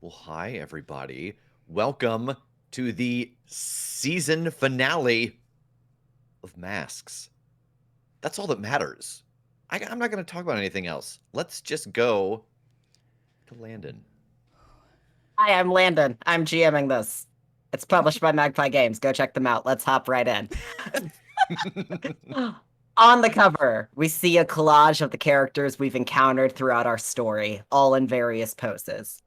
Well, hi, everybody. Welcome to the season finale of Masks. That's all that matters. I'm not going to talk about anything else. Let's just go to Landon. Hi, I'm Landon. I'm GMing this. It's published by Magpie Games. Go check them out. Let's hop right in. On the cover, we see a collage of the characters we've encountered throughout our story, all in various poses.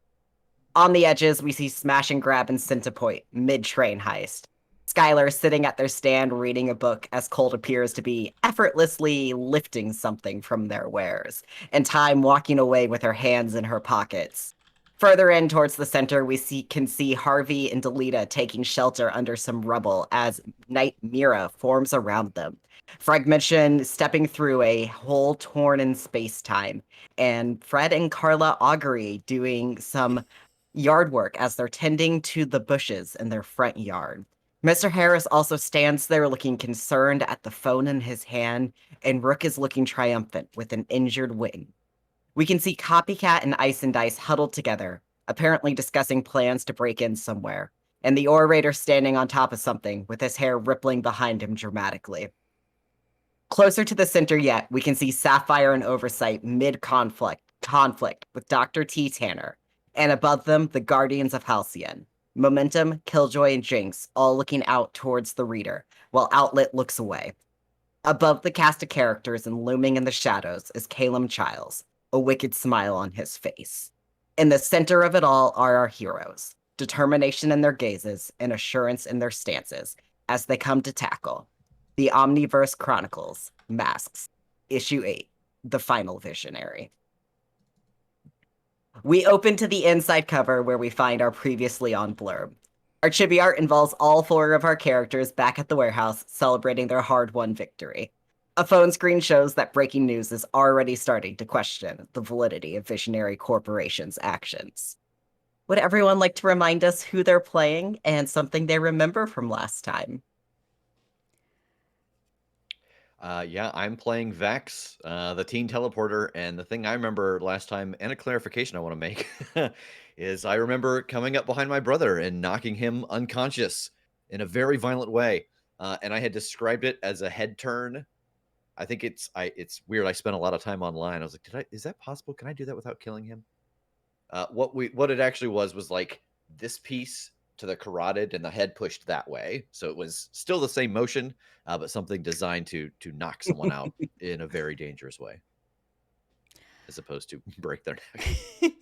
On the edges, we see Smash and Grab and Centipoint, mid-train heist. Skylar is sitting at their stand reading a book as Colt appears to be effortlessly lifting something from their wares, and Time walking away with her hands in her pockets. Further in towards the center, can see Harvey and Delita taking shelter under some rubble as Night Mira forms around them. Fragmentation stepping through a hole torn in space-time, and Fred and Carla Augury doing some yard work as they're tending to the bushes in their front yard. Mr. Harris also stands there looking concerned at the phone in his hand, and Rook is looking triumphant with an injured wing. We can see Copycat and Ice and Dice huddled together, apparently discussing plans to break in somewhere, and the orator standing on top of something with his hair rippling behind him dramatically. Closer to the center yet, we can see Sapphire and Oversight mid-conflict with Dr. T. Tanner, and above them, the Guardians of Halcyon. Momentum, Killjoy, and Jinx all looking out towards the reader, while Outlet looks away. Above the cast of characters and looming in the shadows is Calum Childs, a wicked smile on his face. In the center of it all are our heroes, determination in their gazes and assurance in their stances as they come to tackle the Omniverse Chronicles, Masks, Issue 8, The Final Visionary. We open to the inside cover where we find our previously on blurb. Our chibi art involves all four of our characters back at the warehouse celebrating their hard-won victory. A phone screen shows that breaking news is already starting to question the validity of Visionary Corporation's actions. Would everyone like to remind us who they're playing and something they remember from last time? Yeah, I'm playing Vex, the teen teleporter, and the thing I remember last time, and a clarification I want to make, is I remember coming up behind my brother and knocking him unconscious in a very violent way, and I had described it as a head turn. I think it's weird. I spent a lot of time online. I was like, is that possible? Can I do that without killing him? What it actually was like this piece to the carotid and the head pushed that way, so it was still the same motion, but something designed to knock someone out in a very dangerous way, as opposed to break their neck.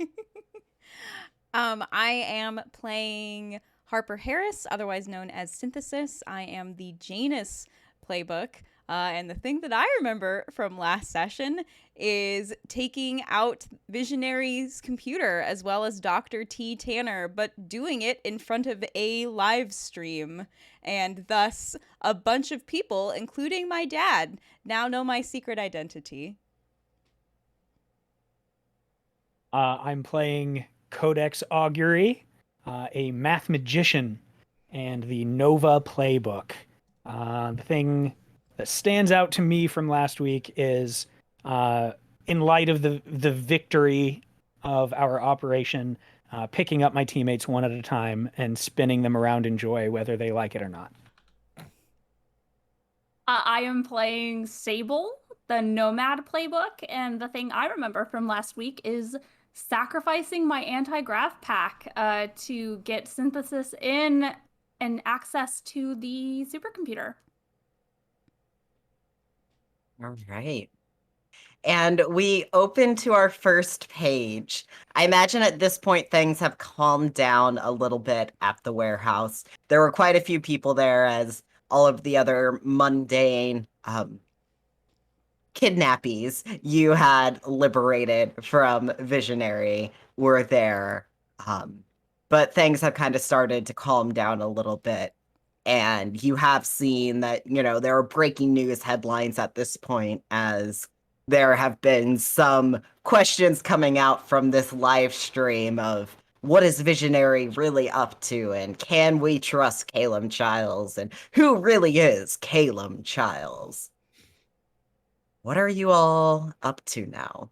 I am playing Harper Harris, otherwise known as Synthesis. I am the Janus playbook. And the thing that I remember from last session is taking out Visionary's computer as well as Dr. T. Tanner, but doing it in front of a live stream. And thus, a bunch of people, including my dad, now know my secret identity. I'm playing Codex Augury, a math magician, and the Nova playbook. The thing that stands out to me from last week is, in light of the victory of our operation, picking up my teammates one at a time and spinning them around in joy, whether they like it or not. I am playing Sable, the Nomad playbook, and the thing I remember from last week is sacrificing my anti-grav pack to get Synthesis in and access to the supercomputer. All right. And we open to our first page. I imagine at this point things have calmed down a little bit at the warehouse. There were quite a few people there as all of the other mundane kidnappies you had liberated from Visionary were there. But things have kind of started to calm down a little bit. And you have seen that, there are breaking news headlines at this point as there have been some questions coming out from this live stream of what is Visionary really up to, and can we trust Calum Childs, and who really is Calum Childs? What are you all up to now?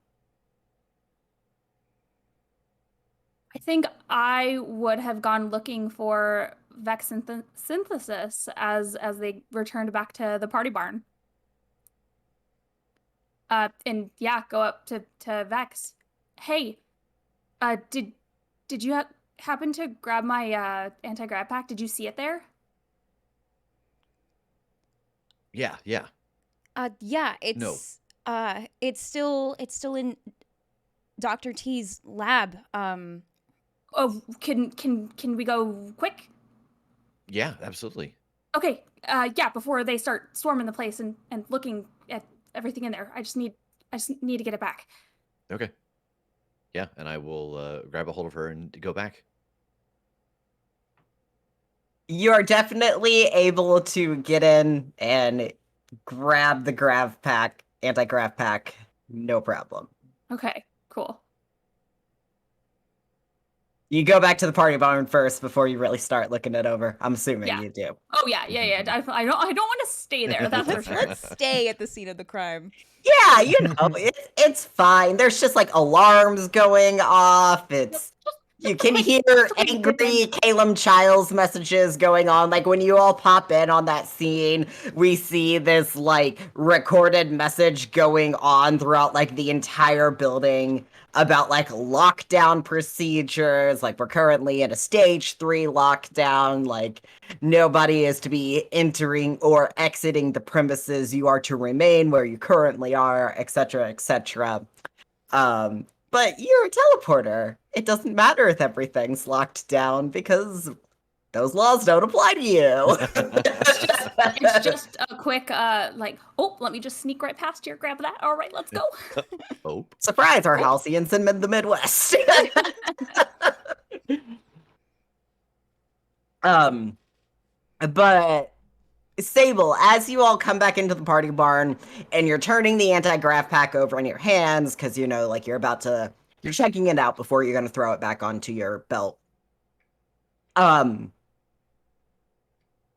I think I would have gone looking for Vex synthesis as they returned back to the party barn. And yeah, go up to Vex. Hey, did you happen to grab my anti-grav pack? Did you see it there? Yeah, yeah. Yeah, No. it's still in Dr. T's lab. Oh, can we go quick? Yeah, absolutely. Okay. Yeah, before they start swarming the place and looking at everything in there. I just need to get it back. Okay. Yeah, and I will grab a hold of her and go back. You are definitely able to get in and grab the grav pack, anti-grav pack, no problem. Okay, cool. You go back to the party barn first before you really start looking it over. I'm assuming Yeah. you do. Oh yeah. I don't want to stay there. That's for sure. Let's stay at the scene of the crime. Yeah, you know, it's fine. There's just like alarms going off. You can hear angry Caleb Childs messages going on. Like when you all pop in on that scene, we see this like recorded message going on throughout like the entire building about like lockdown procedures. Like we're currently in a stage 3 lockdown. Like nobody is to be entering or exiting the premises. You are to remain where you currently are, etc., etc. But you're a teleporter. It doesn't matter if everything's locked down because those laws don't apply to you. It's just a quick like, oh, let me just sneak right past here, grab that. All right, let's go. Oh. Surprise, our Halcyons in the Midwest. But Sable, as you all come back into the party barn and you're turning the anti-grav pack over in your hands because you know, like you're checking it out before you're going to throw it back onto your belt.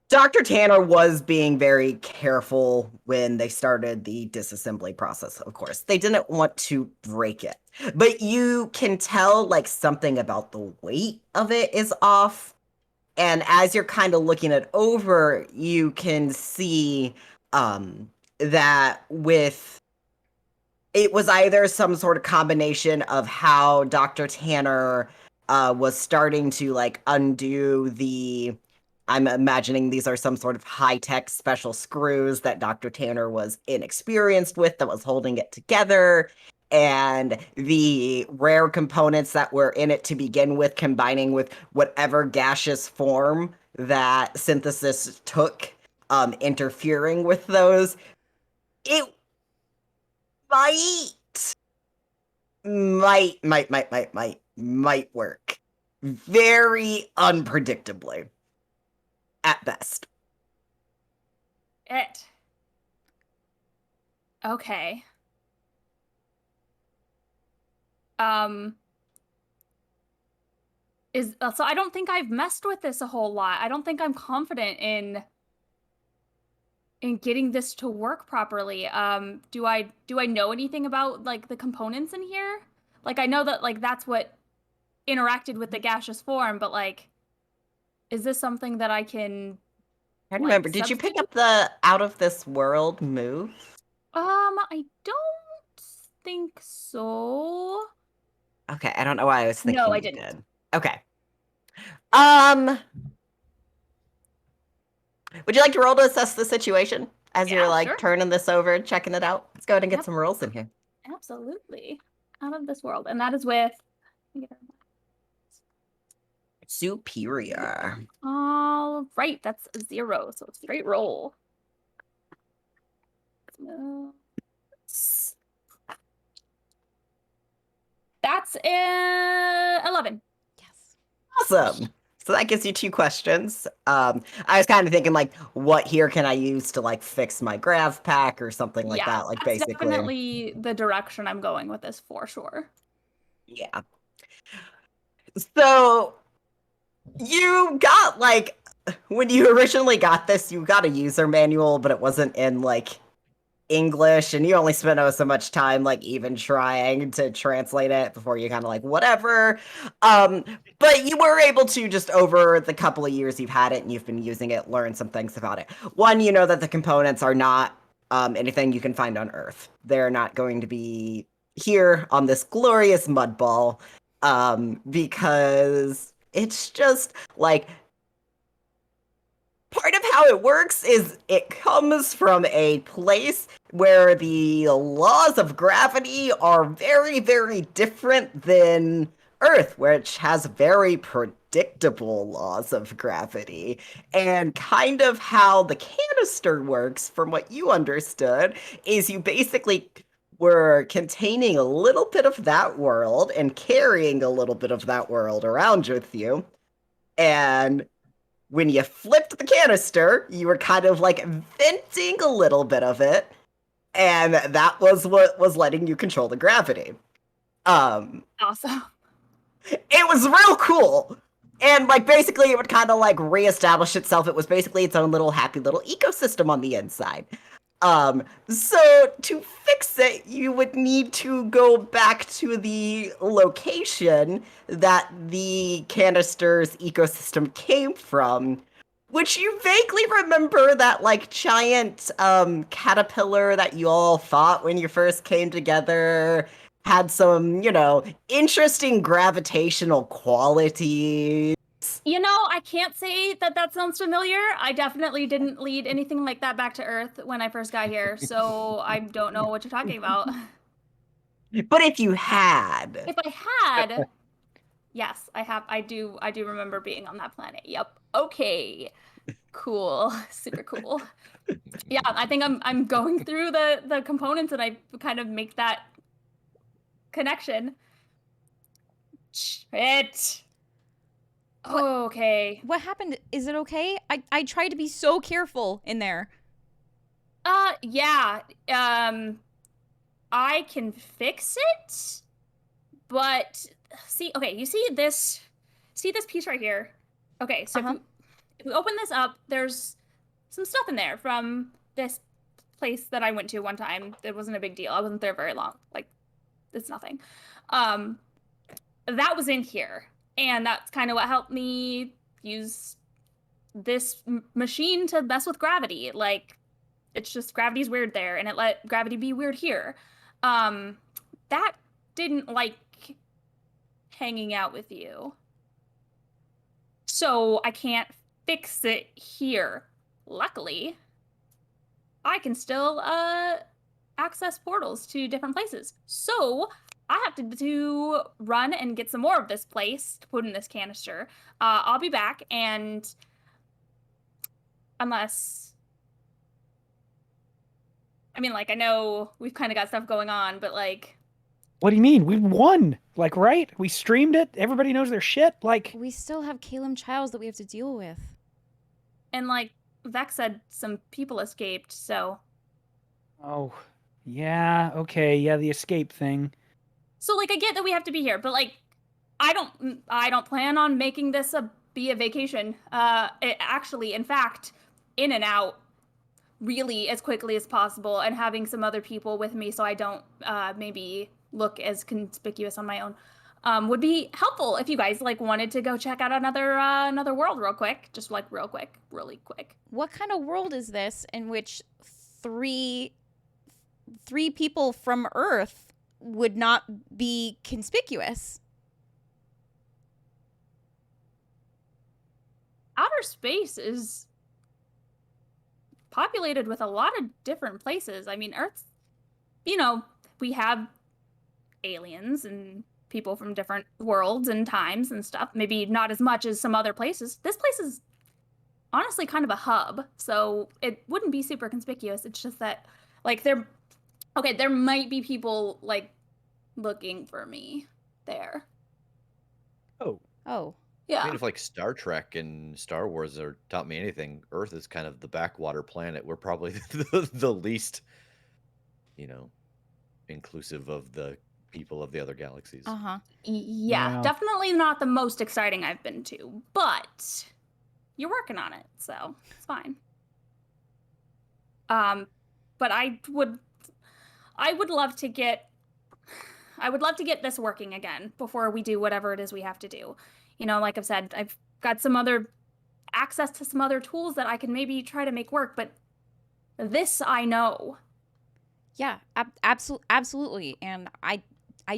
Dr. Tanner was being very careful when they started the disassembly process, of course. They didn't want to break it. But you can tell like something about the weight of it is off. And as you're kind of looking it over, you can see that it was either some sort of combination of how Dr. Tanner was starting to like undo I'm imagining these are some sort of high-tech special screws that Dr. Tanner was inexperienced with that was holding it together, and the rare components that were in it to begin with combining with whatever gaseous form that synthesis took, interfering with those. It might work. Very unpredictably. At best. Okay. So I don't think I've messed with this a whole lot. I don't think I'm confident in getting this to work properly. Do I know anything about like the components in here? Like I know that like that's what interacted with the gaseous form, but like is this something that I can I remember, did you pick up the out of this world move? I don't think so. Okay, I don't know why I was thinking No, I you didn't. did. Okay. Would you like to roll to assess the situation as you're like sure. turning this over, checking it out? Let's go ahead and get some rolls in here. Absolutely. Out of this world. And that is with Superior. all right, that's 0, so it's straight roll. That's 11. Yes. Awesome. So that gives you 2 questions. I was kind of thinking like, what here can I use to like fix my grav pack or something like that? Like that's basically. definitely the direction I'm going with this for sure. Yeah. So you got like when you originally got this, you got a user manual, but it wasn't in like English, and you only spent so much time like even trying to translate it before you kind of like whatever. But you were able to, just over the couple of years you've had it and you've been using it, learn some things about it. One, you know that the components are not anything you can find on Earth. They're not going to be here on this glorious mud ball, because it's just like part of how it works is it comes from a place where the laws of gravity are very, very different than Earth, which has very predictable laws of gravity. And kind of how the canister works, from what you understood, is you basically were containing a little bit of that world and carrying a little bit of that world around with you. And when you flipped the canister, you were kind of like venting a little bit of it, and that was what was letting you control the gravity. Awesome. It was real cool. And like basically it would kind of like reestablish itself. It was basically its own little happy little ecosystem on the inside. So to fix it, you would need to go back to the location that the canister's ecosystem came from, which you vaguely remember that like giant caterpillar that you all fought when you first came together had some, interesting gravitational qualities. I can't say that that sounds familiar. I definitely didn't lead anything like that back to Earth when I first got here, so I don't know what you're talking about. But if you had, If I had, yes, I have. I do remember being on that planet. Yep. Okay. Cool. Super cool. Yeah, I think I'm going through the components and I kind of make that connection. Shit. Okay. What happened? Is it okay? I tried to be so careful in there. Yeah. I can fix it, but okay, you see this piece right here? Okay, so if we open this up, there's some stuff in there from this place that I went to one time. It wasn't a big deal. I wasn't there very long. Like, it's nothing. That was in here. And that's kind of what helped me use this machine to mess with gravity. Like, it's just gravity's weird there, and it let gravity be weird here. That didn't like hanging out with you. So I can't fix it here. Luckily, I can still access portals to different places. So I have to run and get some more of this place to put in this canister. I'll be back, and unless, I mean, like, I know we've kind of got stuff going on, but like, What do you mean? We won. Like, right? We streamed it. Everybody knows their shit. Like, We still have Caleb Childs that we have to deal with. and like Vex said, some people escaped, so. oh, yeah, okay, yeah, the escape thing. So like I get that we have to be here, but like I don't plan on making this be a vacation. It actually, in fact, in and out really as quickly as possible, and having some other people with me so I don't maybe look as conspicuous on my own would be helpful if you guys like wanted to go check out another world real quick, just like really quick. What kind of world is this in which three people from Earth would not be conspicuous? Outer space is populated with a lot of different places. I mean, Earth's, we have aliens and people from different worlds and times and stuff. Maybe not as much as some other places. This place is honestly kind of a hub, so it wouldn't be super conspicuous. It's just that, like, there might be people, like, looking for me there. Oh. Yeah. I mean, if like Star Trek and Star Wars are taught me anything, Earth is kind of the backwater planet. We're probably the least, inclusive of the people of the other galaxies. Uh-huh. Yeah, definitely not the most exciting I've been to, but you're working on it, so it's fine. But but I would love to get this working again before we do whatever it is we have to do. You know, like I've said, I've got some other access to some other tools that I can maybe try to make work, but this I know. Yeah, absolutely. And I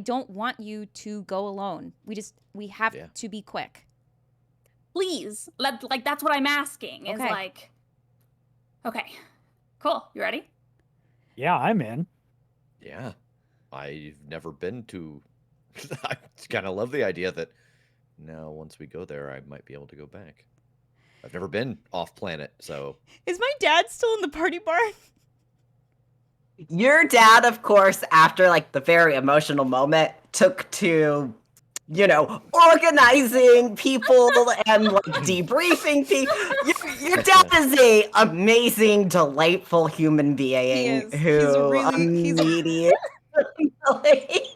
don't want you to go alone. We have to be quick. Please, that's what I'm asking. Is Okay. like, okay, cool. You ready? Yeah, I'm in. Yeah. I've never been to. I kind of love the idea that now once we go there, I might be able to go back. I've never been off planet, so. Is my dad still in the party barn? Your dad, of course, after like the very emotional moment, took to, organizing people and like debriefing people. Your dad is a amazing, delightful human being He is. who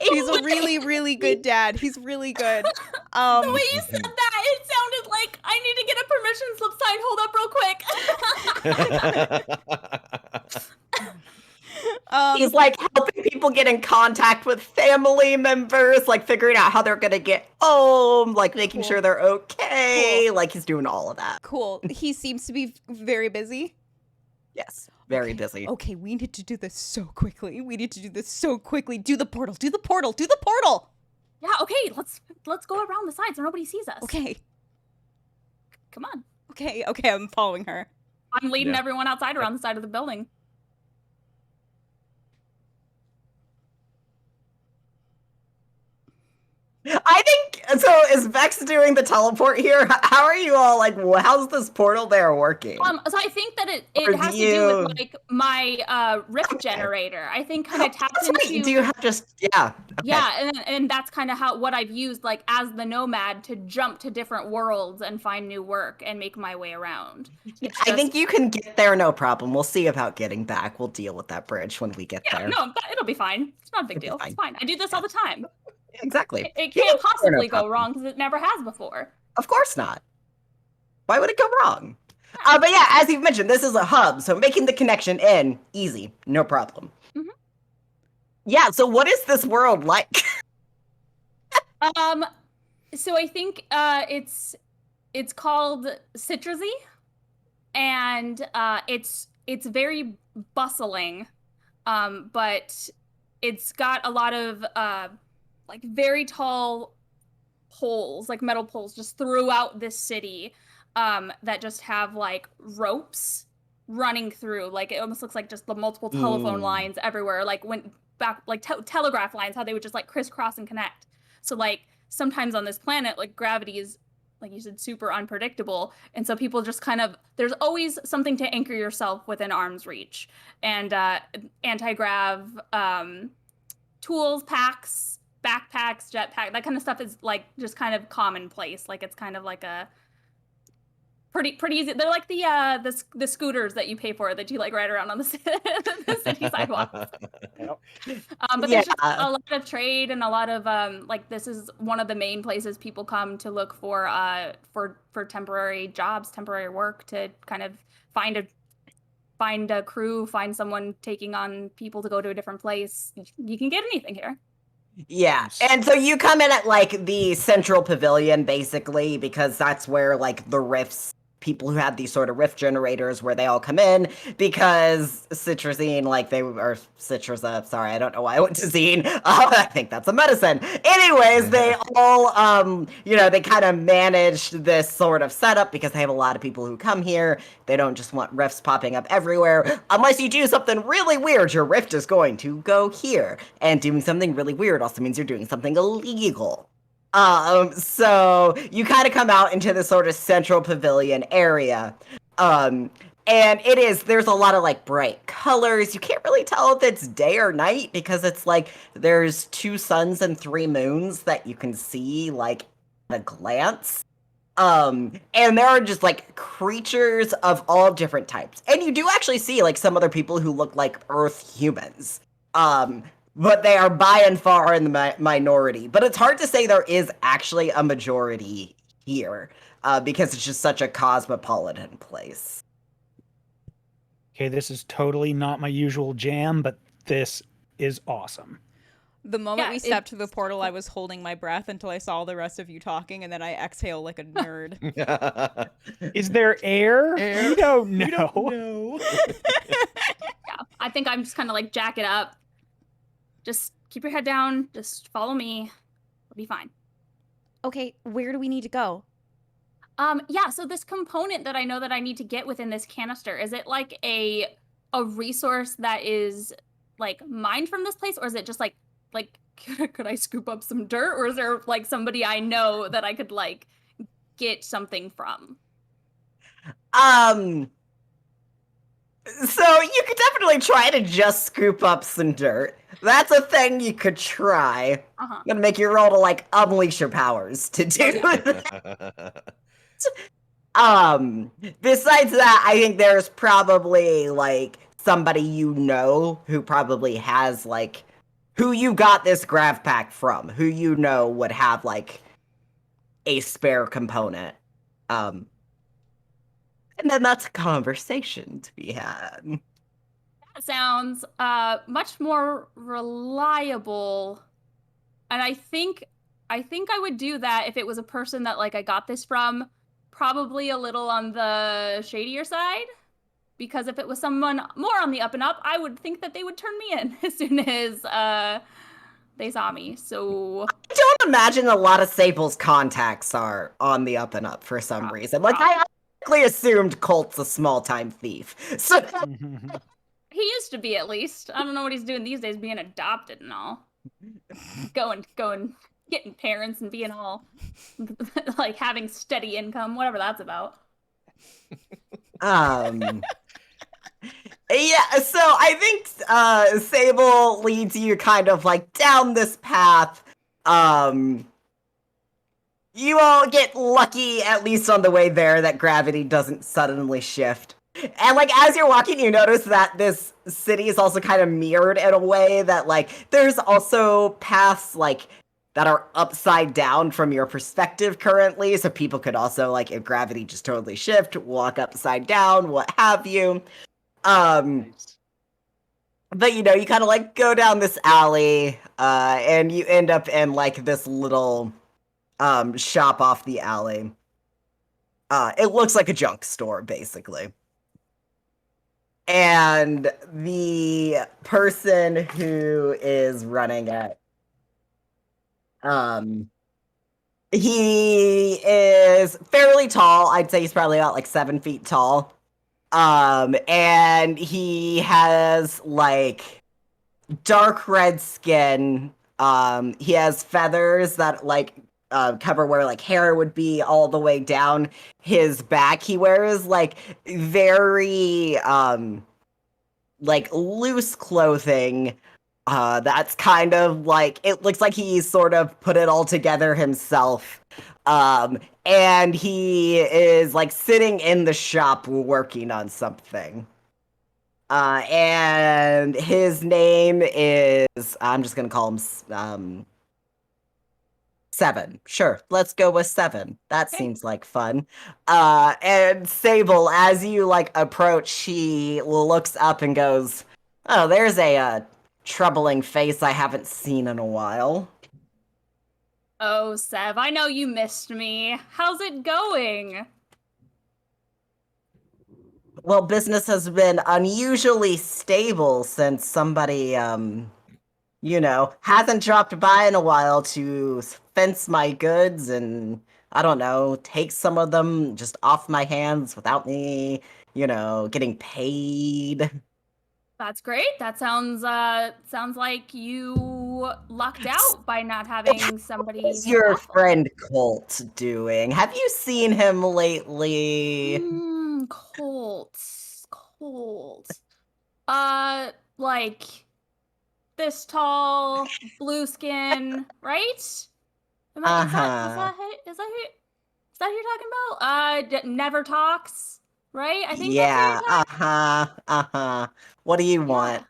He's a really, really good dad. He's really good. The way you said that, it sounded like I need to get a permission slip signed. Hold up real quick. He's like helping people get in contact with family members, like figuring out how they're gonna get home, like making sure they're okay. Cool. Like he's doing all of that. Cool. He seems to be very busy. Yes, very busy. Okay, we need to do this so quickly. Do the portal. Do the portal. Do the portal. Yeah, okay, let's go around the side so nobody sees us. Okay. Come on. Okay, I'm following her. I'm leading everyone outside around the side of the building. I think so. Is Vex doing the teleport here? How are you all like? How's this portal there working? So I think that it has to do with like my rift generator. I think kind of taps into. Right. Do you have just Okay. Yeah, and that's kind of what I've used like as the nomad to jump to different worlds and find new work and make my way around. I think you can get there, no problem. We'll see about getting back. We'll deal with that bridge when we get there. No, it'll be fine. It's not a big deal. It's fine. I do this all the time. Exactly. It can't possibly go wrong because it never has before. Of course not. Why would it go wrong? But yeah, as you've mentioned, this is a hub, so making the connection in, easy, no problem. Mm-hmm. Yeah, so what is this world like? So I think it's called Citrusy, and it's very bustling, but it's got a lot of like very tall poles, like metal poles, just throughout this city, that just have like ropes running through. Like it almost looks like just the multiple telephone lines everywhere. Like when back, like telegraph lines, how they would just like crisscross and connect. So like sometimes on this planet, like gravity is, like you said, super unpredictable. And so people just kind of, there's always something to anchor yourself within arm's reach. And anti-grav tools, packs, backpacks, jetpack, that kind of stuff is like just kind of commonplace. Like it's kind of like a pretty easy. They're like the scooters that you pay for that you like ride around on the city sidewalks. But there's just a lot of trade and a lot of like this is one of the main places people come to look for temporary jobs, temporary work, to kind of find a crew, find someone taking on people to go to a different place. You can get anything here. Yeah, and so you come in at like the central pavilion, basically, because that's where like the rifts, people who have these sort of rift generators, where they all come in, because Citrusine, like they are Citrusa, sorry, I don't know why I went to Zine. I think that's a medicine. Anyways, they all, they kind of managed this sort of setup because they have a lot of people who come here. They don't just want rifts popping up everywhere. Unless you do something really weird, your rift is going to go here. And doing something really weird also means you're doing something illegal. So you kind of come out into this sort of central pavilion area. And there's a lot of like bright colors. You can't really tell if it's day or night because it's like there's 2 suns and 3 moons that you can see like at a glance. And there are just like creatures of all different types. And you do actually see like some other people who look like Earth humans. But they are by and far in the minority. But it's hard to say there is actually a majority here, because it's just such a cosmopolitan place. okay, this is totally not my usual jam, but this is awesome. The moment Yeah, we stepped to the portal, I was holding my breath until I saw the rest of you talking, and then I exhale like a nerd. Is there air? Air? We don't know. We don't know. Yeah, I think I'm just kind of like jack it up. Just keep your head down. Just follow me. It'll be fine. Okay, where do we need to go? Yeah, so this component that I know that I need to get within this canister, is it like a resource that is like mined from this place, or is it just like could I scoop up some dirt, or is there like somebody I know that I could like get something from? So you could definitely try to just scoop up some dirt. That's a thing you could try. Uh-huh. Gonna make you roll to like unleash your powers to do that. Besides that, I think there's probably like somebody you know who probably has like who you got this grav pack from, who you know would have like a spare component. And then that's a conversation to be had. That sounds much more reliable. And I think I would do that if it was a person that like I got this from, probably a little on the shadier side. Because if it was someone more on the up and up, I would think that they would turn me in as soon as they saw me. So I don't imagine a lot of Sable's contacts are on the up and up for some reason. Like I automatically assumed Colt's a small-time thief. So he used to be, at least. I don't know what he's doing these days, being adopted and all. Going, getting parents and being all like having steady income, whatever that's about. Yeah, so I think Sable leads you kind of like down this path. You all get lucky, at least on the way there, that gravity doesn't suddenly shift. And like as you're walking, you notice that this city is also kind of mirrored in a way that like there's also paths like that are upside down from your perspective currently, so people could also like if gravity just totally shift, walk upside down, what have you. But you know, you kind of like go down this alley, and you end up in like this little shop off the alley. It looks like a junk store, basically. And the person who is running it, he is fairly tall. I'd say he's probably about like 7 feet tall. And he has like dark red skin. He has feathers that like cover where like hair would be all the way down his back. He wears like very like loose clothing. That's kind of like it looks like he sort of put it all together himself. And he is like sitting in the shop working on something. And his name is I'm just gonna call him 7. Sure, let's go with 7. That seems like fun. And Sable, as you like approach, she looks up and goes, "Oh, there's a troubling face I haven't seen in a while." Oh, Sev, I know you missed me. How's it going? Well, business has been unusually stable since somebody you know, hasn't dropped by in a while to fence my goods and, I don't know, take some of them just off my hands without me, you know, getting paid. That's great. That sounds like you lucked out by not having somebody How's your awful. friend Colt doing? Have you seen him lately? Colt. Like this tall, blue skin, right? Is that who you're talking about? Never talks, right? I think that's Yeah, what you're talking. What do you Yeah. want?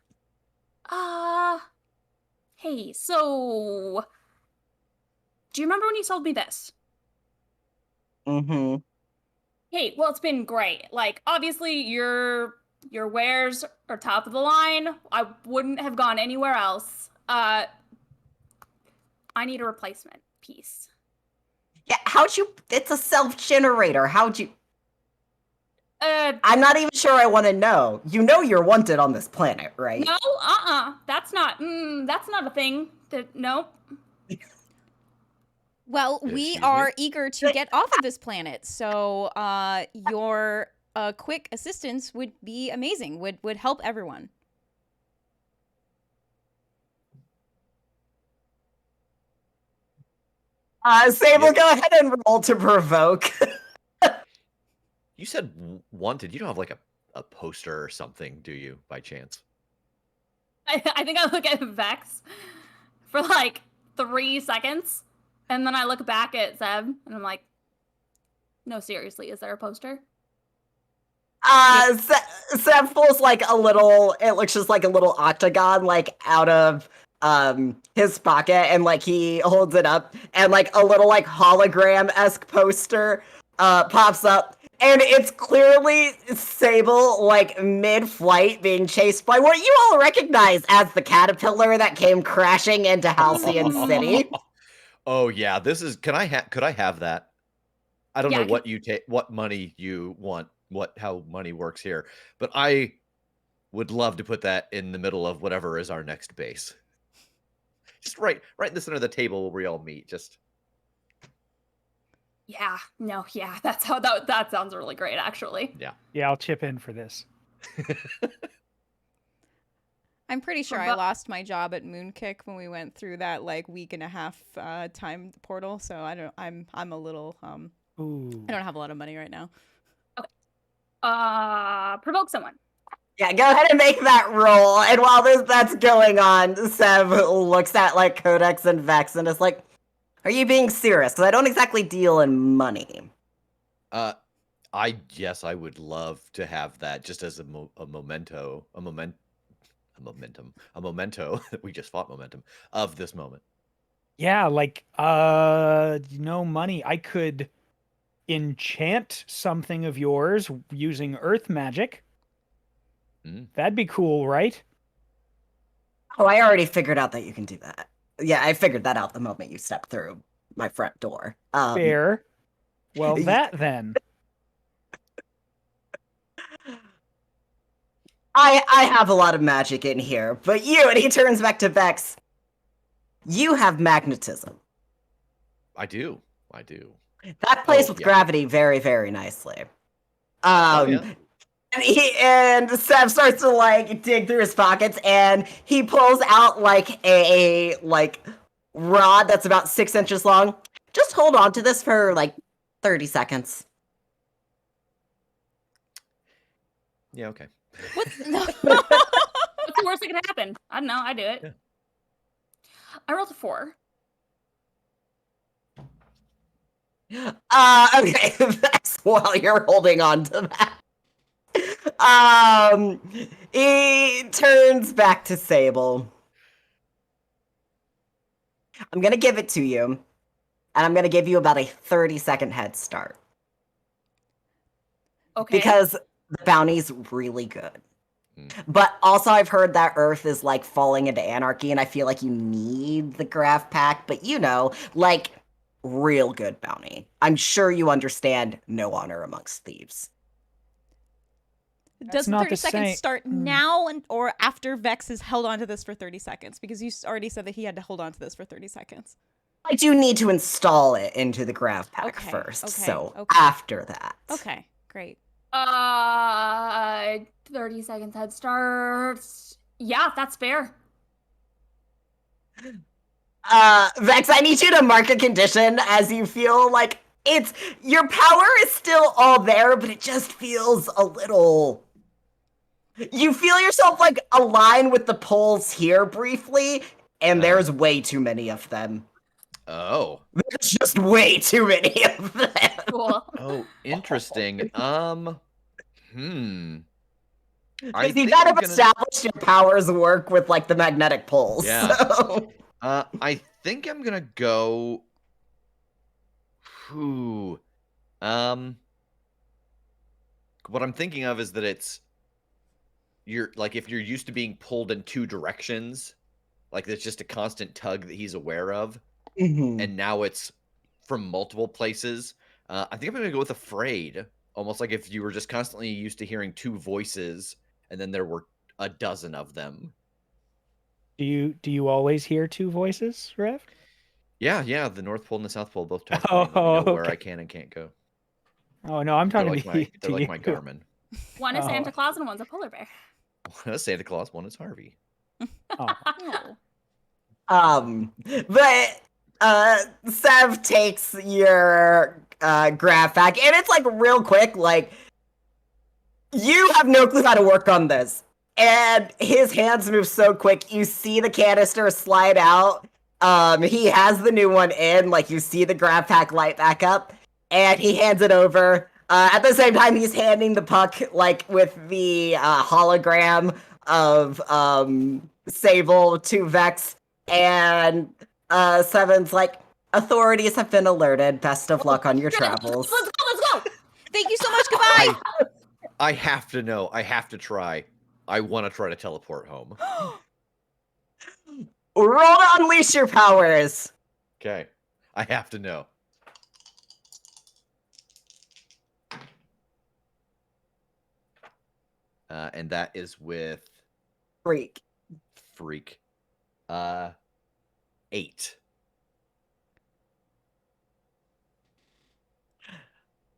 Hey, so do you remember when you sold me this? Mm-hmm. Hey, well, it's been great. Like, obviously, you're Your wares are top of the line. I wouldn't have gone anywhere else. I need a replacement piece. Yeah, how'd you? It's a self-generator. How'd you? Uh, I'm not even sure I want to know. You know you're wanted on this planet, right? no, that's not a thing. No. Well, we Excuse are me? eager to get off of this planet, so your quick assistance would be amazing. Would help everyone. Sable, Yep. go ahead and roll to provoke. You said wanted. You don't have like a poster or something, do you, by chance? I think I look at Vex for like 3 seconds, and then I look back at Zeb, and I'm like, no, seriously, is there a poster? Seb pulls like a little. It looks just like a little octagon, like out of his pocket, and like he holds it up, and like a little like hologram-esque poster pops up. And it's clearly Sable, like mid-flight, being chased by what you all recognize as the caterpillar that came crashing into Halcyon City. Oh yeah, this is. Could I have that? I don't Yeah, know what you take, what money you want, how money works here, but I would love to put that in the middle of whatever is our next base. Just right in the center of the table where we all meet. Just Yeah, no, yeah, that's how that sounds really great, actually. Yeah, I'll chip in for this. I'm pretty sure I But- lost my job at Moonkick when we went through that like week and a half time portal. So I'm a little Ooh. I don't have a lot of money right now. Provoke someone. Yeah, go ahead and make that roll. And while that's going on, Seb looks at like Codex and Vex and is like, "Are you being serious? Because I don't exactly deal in money." yes, I would love to have that just as a memento, we just fought momentum of this moment. Yeah, like no money. I could enchant something of yours using earth magic. That'd be cool, right? Oh, I already figured out that you can do that. Yeah, I figured that out the moment you stepped through my front door. Fair. Well, that then. I have a lot of magic in here, but you, and he turns back to Vex, you have magnetism. I do. That plays Oh, with yeah. gravity very, very nicely. Yeah. And Seb starts to like dig through his pockets, and he pulls out like a like rod that's about 6 inches long. Just hold on to this for like 30 seconds. Yeah, okay. What's no? What's the worst that can happen? I don't know. I do it. Yeah. I rolled a 4. Okay, that's while you're holding on to that. He turns back to Sable. I'm gonna give it to you, and I'm gonna give you about a 30-second head start. Okay. Because the bounty's really good. But also I've heard that Earth is like falling into anarchy, and I feel like you need the graph pack, but you know, like real good bounty. I'm sure you understand no honor amongst thieves. Does the not 30 the seconds same- start now or after Vex has held on to this for 30 seconds? Because you already said that he had to hold on to this for 30 seconds. I do need to install it into the graph pack Okay, first, okay, so okay. after that. Okay, great. 30 seconds head start. Yeah, that's fair. Vex, I need you to mark a condition as you feel like it's your power is still all there, but it just feels a little. You feel yourself like align with the poles here briefly, and there's way too many of them. Oh. There's just way too many of them. Cool. Oh, interesting. Because you kind of established your powers work with like the magnetic poles. Yeah. So. I think I'm gonna go. What I'm thinking of is that it's you're like if you're used to being pulled in two directions, like there's just a constant tug that he's aware of, Mhm. and now it's from multiple places. I think I'm gonna go with afraid, almost like if you were just constantly used to hearing two voices, and then there were a dozen of them. Do you always hear two voices, Rev? Yeah, the North Pole and the South Pole both talk to me and let me Oh, know where okay. I can and can't go. Oh no, I'm They're talking like to my you. they're To like you. my Garmin. One is Oh. Santa Claus and one's a polar bear. One is Santa Claus, one is Harvey. Oh. Oh. But Sev takes your graph pack, and it's like real quick, like you have no clue how to work on this. And his hands move so quick, you see the canister slide out. He has the new one in, like you see the grab pack light back up, and he hands it over. At the same time, he's handing the puck, like with the hologram of Sable to Vex, and Seven's like, authorities have been alerted. Best of luck on your travels. Let's go! Thank you so much. Goodbye. I have to know. I have to try. I want to try to teleport home. Roll to unleash your powers. Okay. I have to know. And that is with Freak. Freak. 8.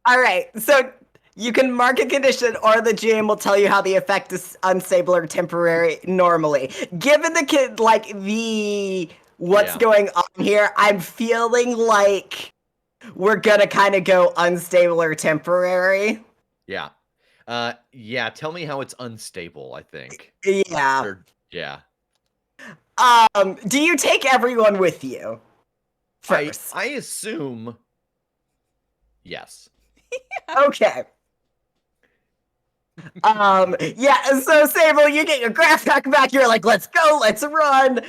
All right, so you can mark a condition, or the GM will tell you how the effect is unstable or temporary normally. Given the kid, like what's Yeah. going on here, I'm feeling like we're gonna kind of go unstable or temporary. Yeah. Yeah, tell me how it's unstable, I think. Yeah. Or, yeah. Do you take everyone with you first? I assume yes. Okay. Yeah, so Sable, you get your graph pack back, you're like, let's go, let's run.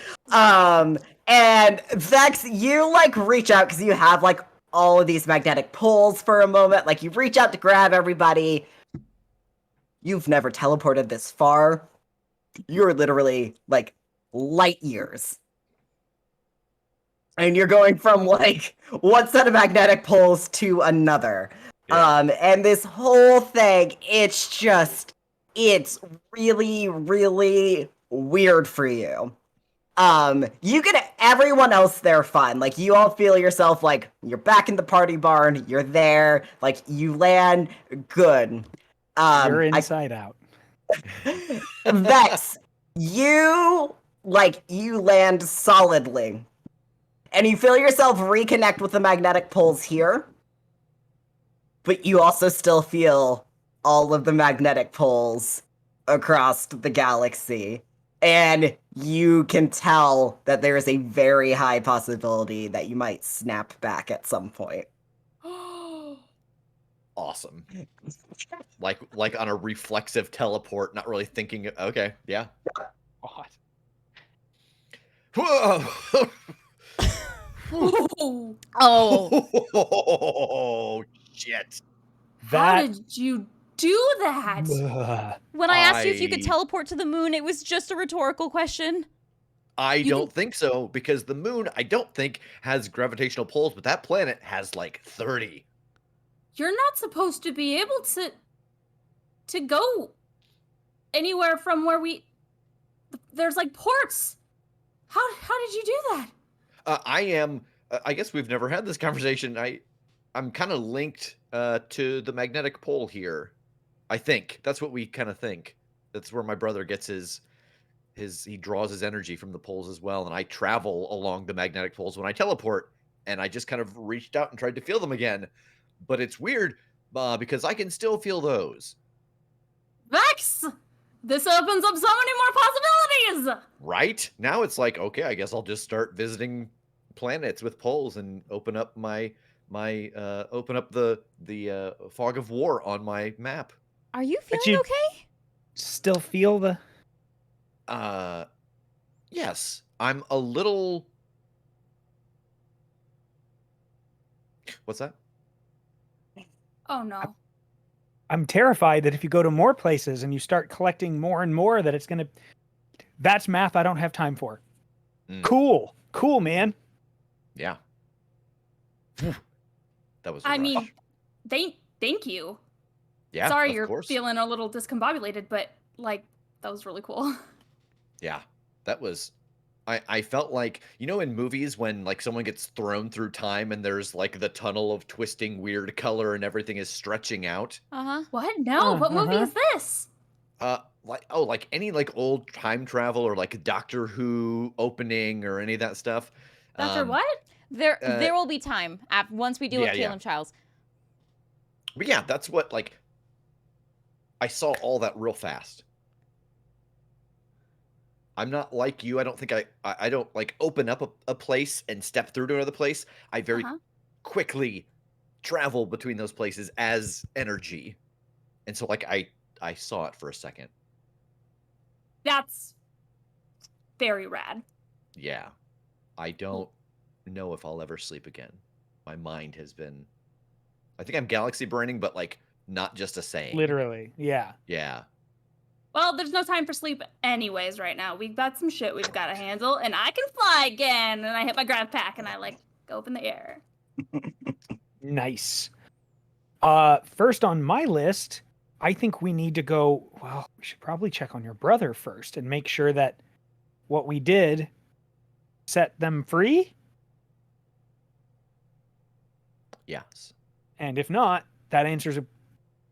And Vex, you like reach out because you have like all of these magnetic pulls for a moment. Like you reach out to grab everybody. You've never teleported this far. You're literally like light years. And you're going from like one set of magnetic pulls to another. Yeah. And this whole thing, it's really, really weird for you. You get everyone else there fine. Like, you all feel yourself like you're back in the party barn, you're there, like, you land good. You're inside out. Vex, you land solidly. And you feel yourself reconnect with the magnetic poles here. But you also still feel all of the magnetic poles across the galaxy. And you can tell that there is a very high possibility that you might snap back at some point. Awesome. Like on a reflexive teleport, not really thinking. Okay, yeah. What? Whoa! Ooh, Oh. Oh shit! how That. did you do that? Ugh. When I asked you if you could I- teleport to the moon, it was just a rhetorical question. I You don't think so, because the moon, I don't think, has gravitational pulls, but that planet has like 30. You're not supposed to be able to go anywhere from where there's like ports. How did you do that? I am. I guess we've never had this conversation. I'm kind of linked to the magnetic pole here. I think that's what we kind of think. That's where my brother gets his. He draws his energy from the poles as well, and I travel along the magnetic poles when I teleport. And I just kind of reached out and tried to feel them again, but it's weird because I can still feel those. Vex! This opens up so many more possibilities! Right? Now it's like, okay, I guess I'll just start visiting planets with poles and open up open up the fog of war on my map. Are you But feeling you- okay? Still feel the. Yes, I'm a little. What's that? Oh no. I'm terrified that if you go to more places and you start collecting more and more, that it's gonna. That's math I don't have time for. Mm. Cool, man. Yeah. That was a I rush. mean, thank you. Yeah, Sorry of you're course. feeling a little discombobulated, but like that was really cool. Yeah, that was. I felt like, you know, in movies when like someone gets thrown through time and there's like the tunnel of twisting weird color and everything is stretching out. Uh-huh. What? No, what movie is this? Like any like old time travel or like Doctor Who opening or any of that stuff. Doctor what? There will be time once we deal with yeah. Caleb Childs. But yeah, that's what like I saw all that real fast. I'm not like you. I don't think I don't like open up a place and step through to another place. I very quickly travel between those places as energy. And so like I saw it for a second. That's very rad. Yeah. I don't know if I'll ever sleep again. My mind has been, I think I'm galaxy burning, but like not just a saying. Literally, yeah. Yeah. Well, there's no time for sleep anyways right now. We've got some shit we've got to handle, and I can fly again. And I hit my grav pack, and I like go up in the air. Nice. First on my list, I think we need to go. Well, we should probably check on your brother first and make sure that what we did set them free. Yes. And if not, that answers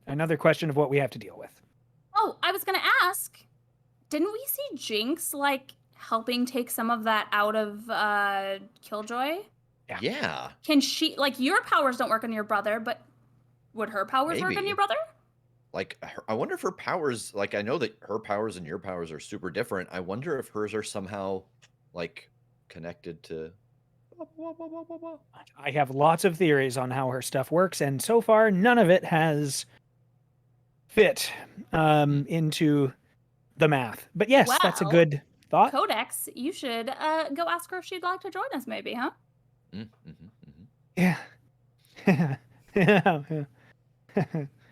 another question of what we have to deal with. Oh, I was gonna ask, didn't we see Jinx like helping take some of that out of Killjoy? Yeah. Can she, like, your powers don't work on your brother, but would her powers work on Maybe. your brother? Like, I wonder if her powers, like, I know that her powers and your powers are super different. I wonder if hers are somehow, like, connected to. I have lots of theories on how her stuff works, and so far, none of it has fit into the math. But yes, that's a Well, good thought. Codex, you should go ask her if she'd like to join us, maybe, huh? Yeah. Yeah.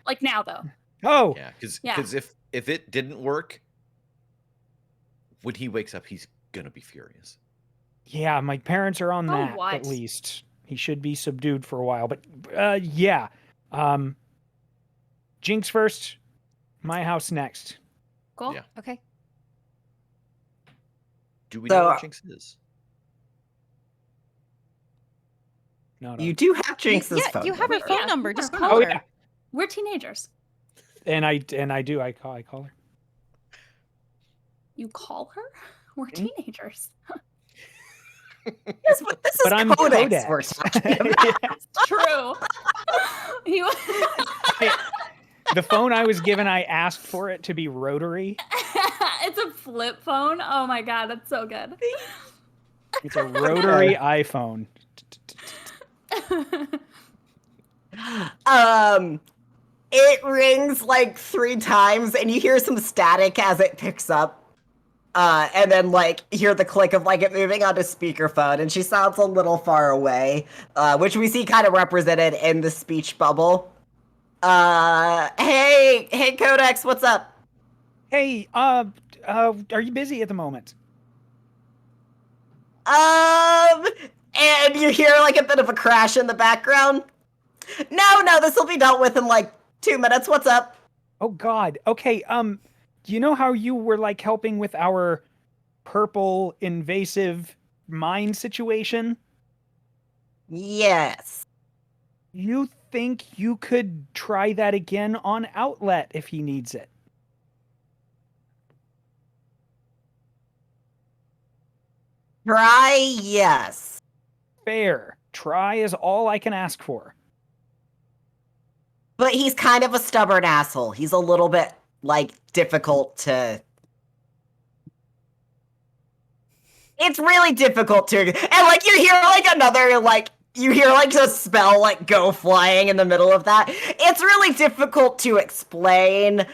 Like now, though. Oh, Yeah, because if it didn't work, when he wakes up, he's gonna be furious. yeah, my parents are on Oh, that what? at least. He should be subdued for a while, but yeah. Jinx first, my house next. Cool. Yeah. Okay. Do we know what Jinx is? No. You do have Jinx's Yeah, phone you have her number. phone Yeah. number. Just Oh, call Oh her. yeah, We're teenagers. and I do. I call her. You call her? We're teenagers. Yes, but this is But I'm Codex. Codex. We're talking about. It's true. You... The phone I was given, I asked for it to be rotary. It's a flip phone. Oh my god, that's so good. It's a rotary iPhone. It rings like 3 times, and you hear some static as it picks up. And then like hear the click of like it moving onto speakerphone, and she sounds a little far away, which we see kind of represented in the speech bubble. Hey Codex, what's up? Hey, are you busy at the moment? And you hear like a bit of a crash in the background. No, this will be dealt with in like 2 minutes. What's up? Oh God. Okay. Do you know how you were like helping with our purple invasive mine situation? Yes. You think you could try that again on Outlet if he needs it? Try yes. Fair. Try is all I can ask for. But he's kind of a stubborn asshole. He's a little bit like difficult to. It's really difficult to, and like you hear like another like you hear like a spell like go flying in the middle of that. It's really difficult to explain.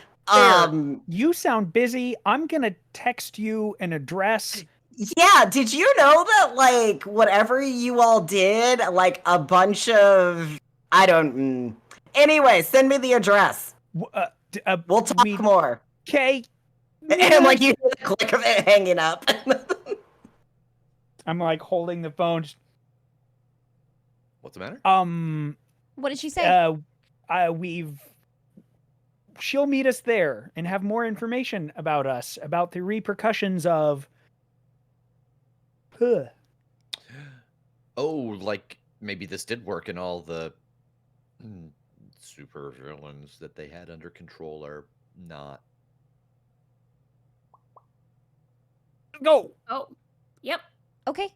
You sound busy. I'm gonna text you an address. Yeah, did you know that like whatever you all did, like a bunch of I don't. Anyway, send me the address. We'll talk more. Okay. And like you hear the click of it hanging up. I'm like holding the phone. Just, What's the matter? What did she say? She'll meet us there and have more information about us, about the repercussions of. Oh, like maybe this did work and all the super villains that they had under control are not. Go. Oh, yep. Okay.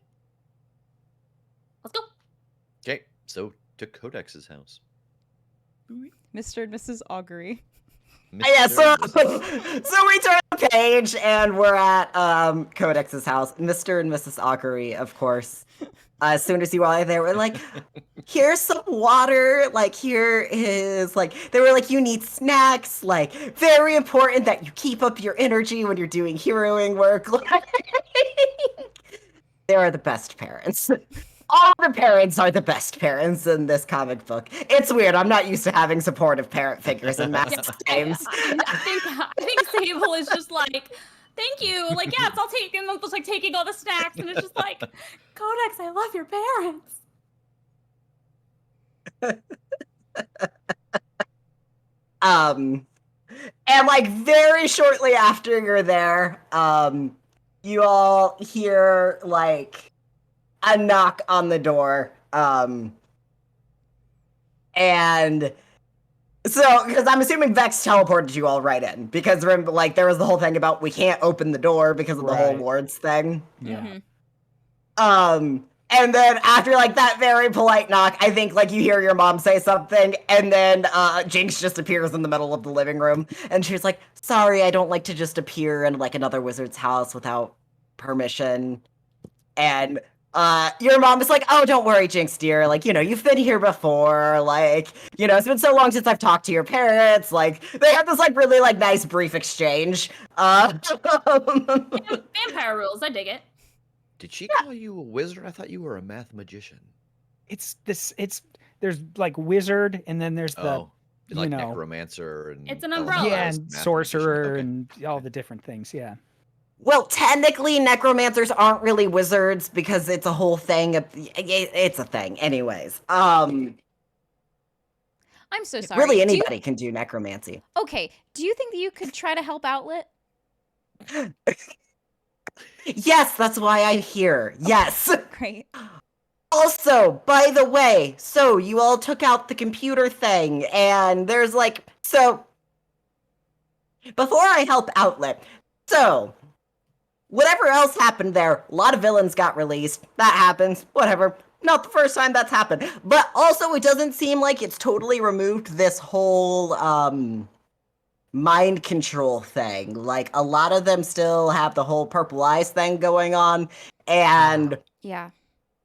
Let's go. Okay, so to Codex's house. Mr. and Mrs. Augury. Yeah, so Mr. and Mrs. so we turn the page and we're at Codex's house. Mr. and Mrs. Augury, of course. As soon as you are there, we're like, here's some water. Like, here is like they were like, you need snacks. Like, very important that you keep up your energy when you're doing heroing work. They are the best parents. All the parents are the best parents in this comic book. It's weird. I'm not used to having supportive parent figures in mass games. I think Sable is just like, thank you. Like, yes, I'll take, and I'm just like taking all the snacks, and it's just like, Codex, I love your parents. And like very shortly after you're there, you all hear like a knock on the door. And so, because I'm assuming Vex teleported you all right in, because remember, like there was the whole thing about we can't open the door because of the whole Right. wards thing. Yeah. And then after like that very polite knock, I think like you hear your mom say something, and then Jinx just appears in the middle of the living room, and she's like, "Sorry, I don't like to just appear in like another wizard's house without permission." And your mom is like, "Oh, don't worry, Jinx, dear. Like, you know, you've been here before. Like, you know, it's been so long since I've talked to your parents." Like, they have this like really like nice brief exchange. Vampire rules. I dig it. Did she call you a wizard? I thought you were a math magician. There's like wizard, and then there's the Oh, like you know. necromancer and It's an elementalist, umbrella. Yeah, math and magician. sorcerer Okay. and all the different things. Yeah. Well, technically, necromancers aren't really wizards because it's a whole thing. It's a thing, anyways. I'm so sorry. Really, Do you- anybody can do necromancy. Okay. Do you think that you could try to help Outlet? Yes, that's why I'm here. Yes. Great. Also, by the way, so you all took out the computer thing, and there's like, so before I help Outlet, so whatever else happened there, a lot of villains got released. That happens, whatever. Not the first time that's happened. But also, it doesn't seem like it's totally removed this whole, mind control thing. Like, a lot of them still have the whole purple eyes thing going on, and Yeah.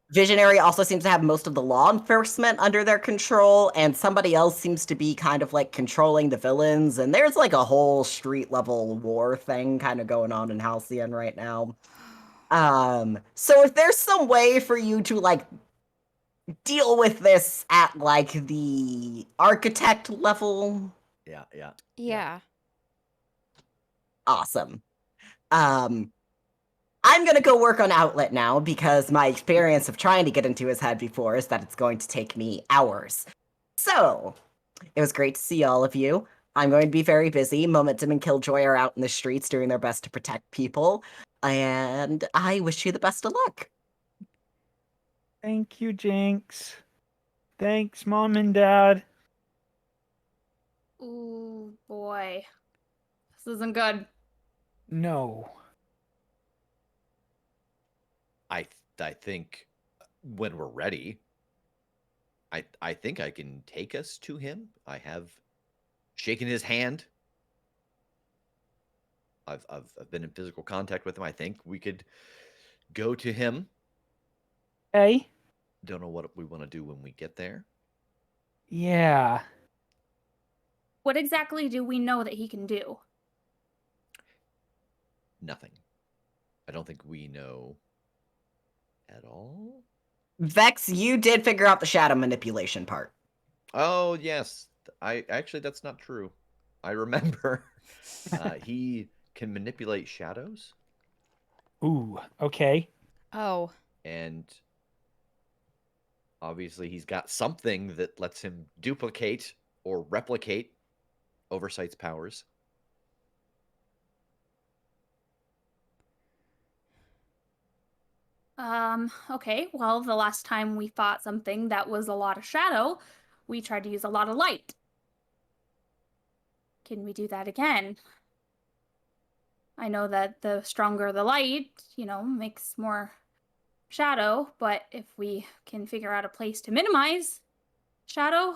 Visionary also seems to have most of the law enforcement under their control, and somebody else seems to be kind of like controlling the villains, and there's like a whole street level war thing kind of going on in Halcyon right now. So if there's some way for you to like deal with this at like the architect level, Yeah, yeah. Yeah. awesome. I'm gonna go work on Outlet now because my experience of trying to get into his head before is that it's going to take me hours. So, it was great to see all of you. I'm going to be very busy. Momentum and Killjoy are out in the streets doing their best to protect people, and I wish you the best of luck. Thank you, Jinx. Thanks, Mom and Dad. Ooh, boy. This isn't good. No. I think when we're ready, I think I can take us to him. I have shaken his hand. I've been in physical contact with him. I think we could go to him. Hey? Don't know what we want to do when we get there. Yeah. What exactly do we know that he can do? Nothing. I don't think we know at all. Vex, you did figure out the shadow manipulation part. Oh, yes. I actually, that's not true. I remember. He can manipulate shadows, Ooh, okay. Oh, and obviously he's got something that lets him duplicate or replicate Oversight's powers. Okay, well, the last time we fought something that was a lot of shadow, we tried to use a lot of light. Can we do that again? I know that the stronger the light, makes more shadow, but if we can figure out a place to minimize shadow,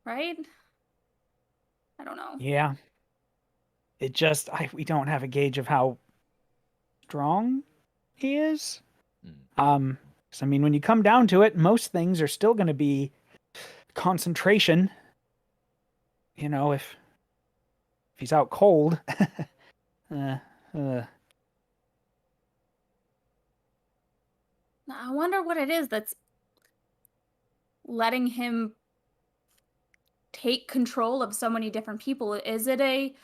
right? I don't know. Yeah. It just we don't have a gauge of how strong he is. Mm. 'Cause, I mean, when you come down to it, most things are still going to be concentration. If he's out cold, uh, uh, I wonder what it is that's letting him take control of so many different people. Is it a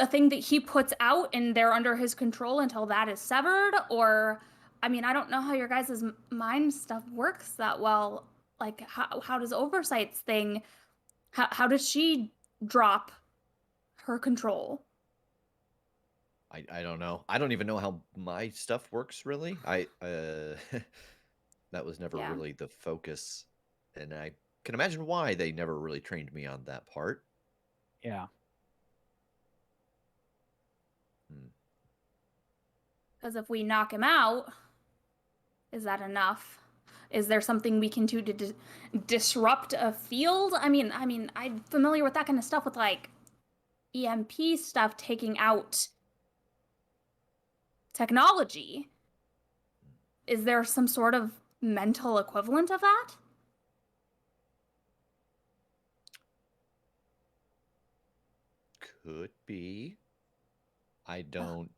thing that he puts out and they're under his control until that is severed? Or, I mean, I don't know how your guys' mind stuff works that well. Like, how does Oversight's thing, how does she drop her control? I don't know. I don't even know how my stuff works really. That was never Yeah. really the focus, and I can imagine why they never really trained me on that part. yeah. Hmm. Because if we knock him out, is that enough? Is there something we can do to disrupt a field? I mean, I'm familiar with that kind of stuff with like EMP stuff taking out technology. Is there some sort of mental equivalent of that? Could be. I don't.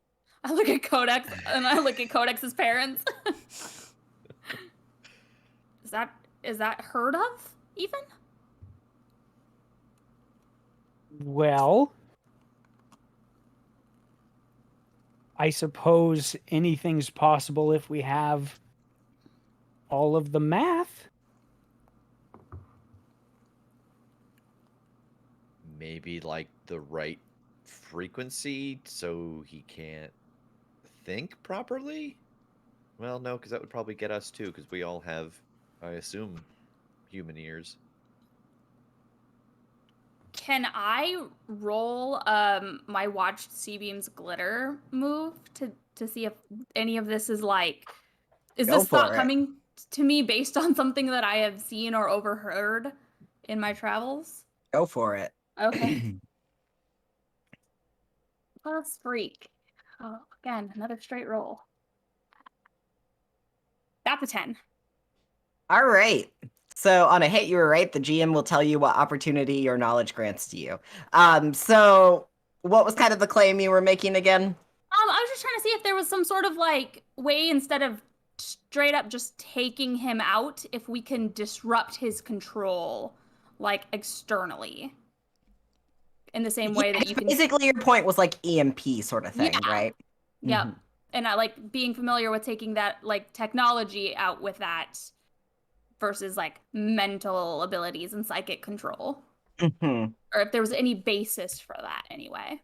I look at Codex and I look at Codex's parents. is that heard of even? Well, I suppose anything's possible if we have all of the math. Maybe like the right frequency so he can't think properly? Well, no, because that would probably get us too, because we all have, I assume, human ears. Can I roll my watched C-beams glitter move to see if any of this is like, is Go this thought for it. coming to me based on something that I have seen or overheard in my travels? Go for it. Okay. Plus freak. Oh, again, another straight roll. That's a 10. All right. So on a hit, you were right. The GM will tell you what opportunity your knowledge grants to you. So what was kind of the claim you were making again? I was just trying to see if there was some sort of like way instead of straight up just taking him out, if we can disrupt his control like externally in the same Yeah, way that you can. basically your point was like EMP sort of thing, Yeah. right? Yep. And I like being familiar with taking that like technology out with that versus like mental abilities and psychic control. Mhm. Or if there was any basis for that anyway.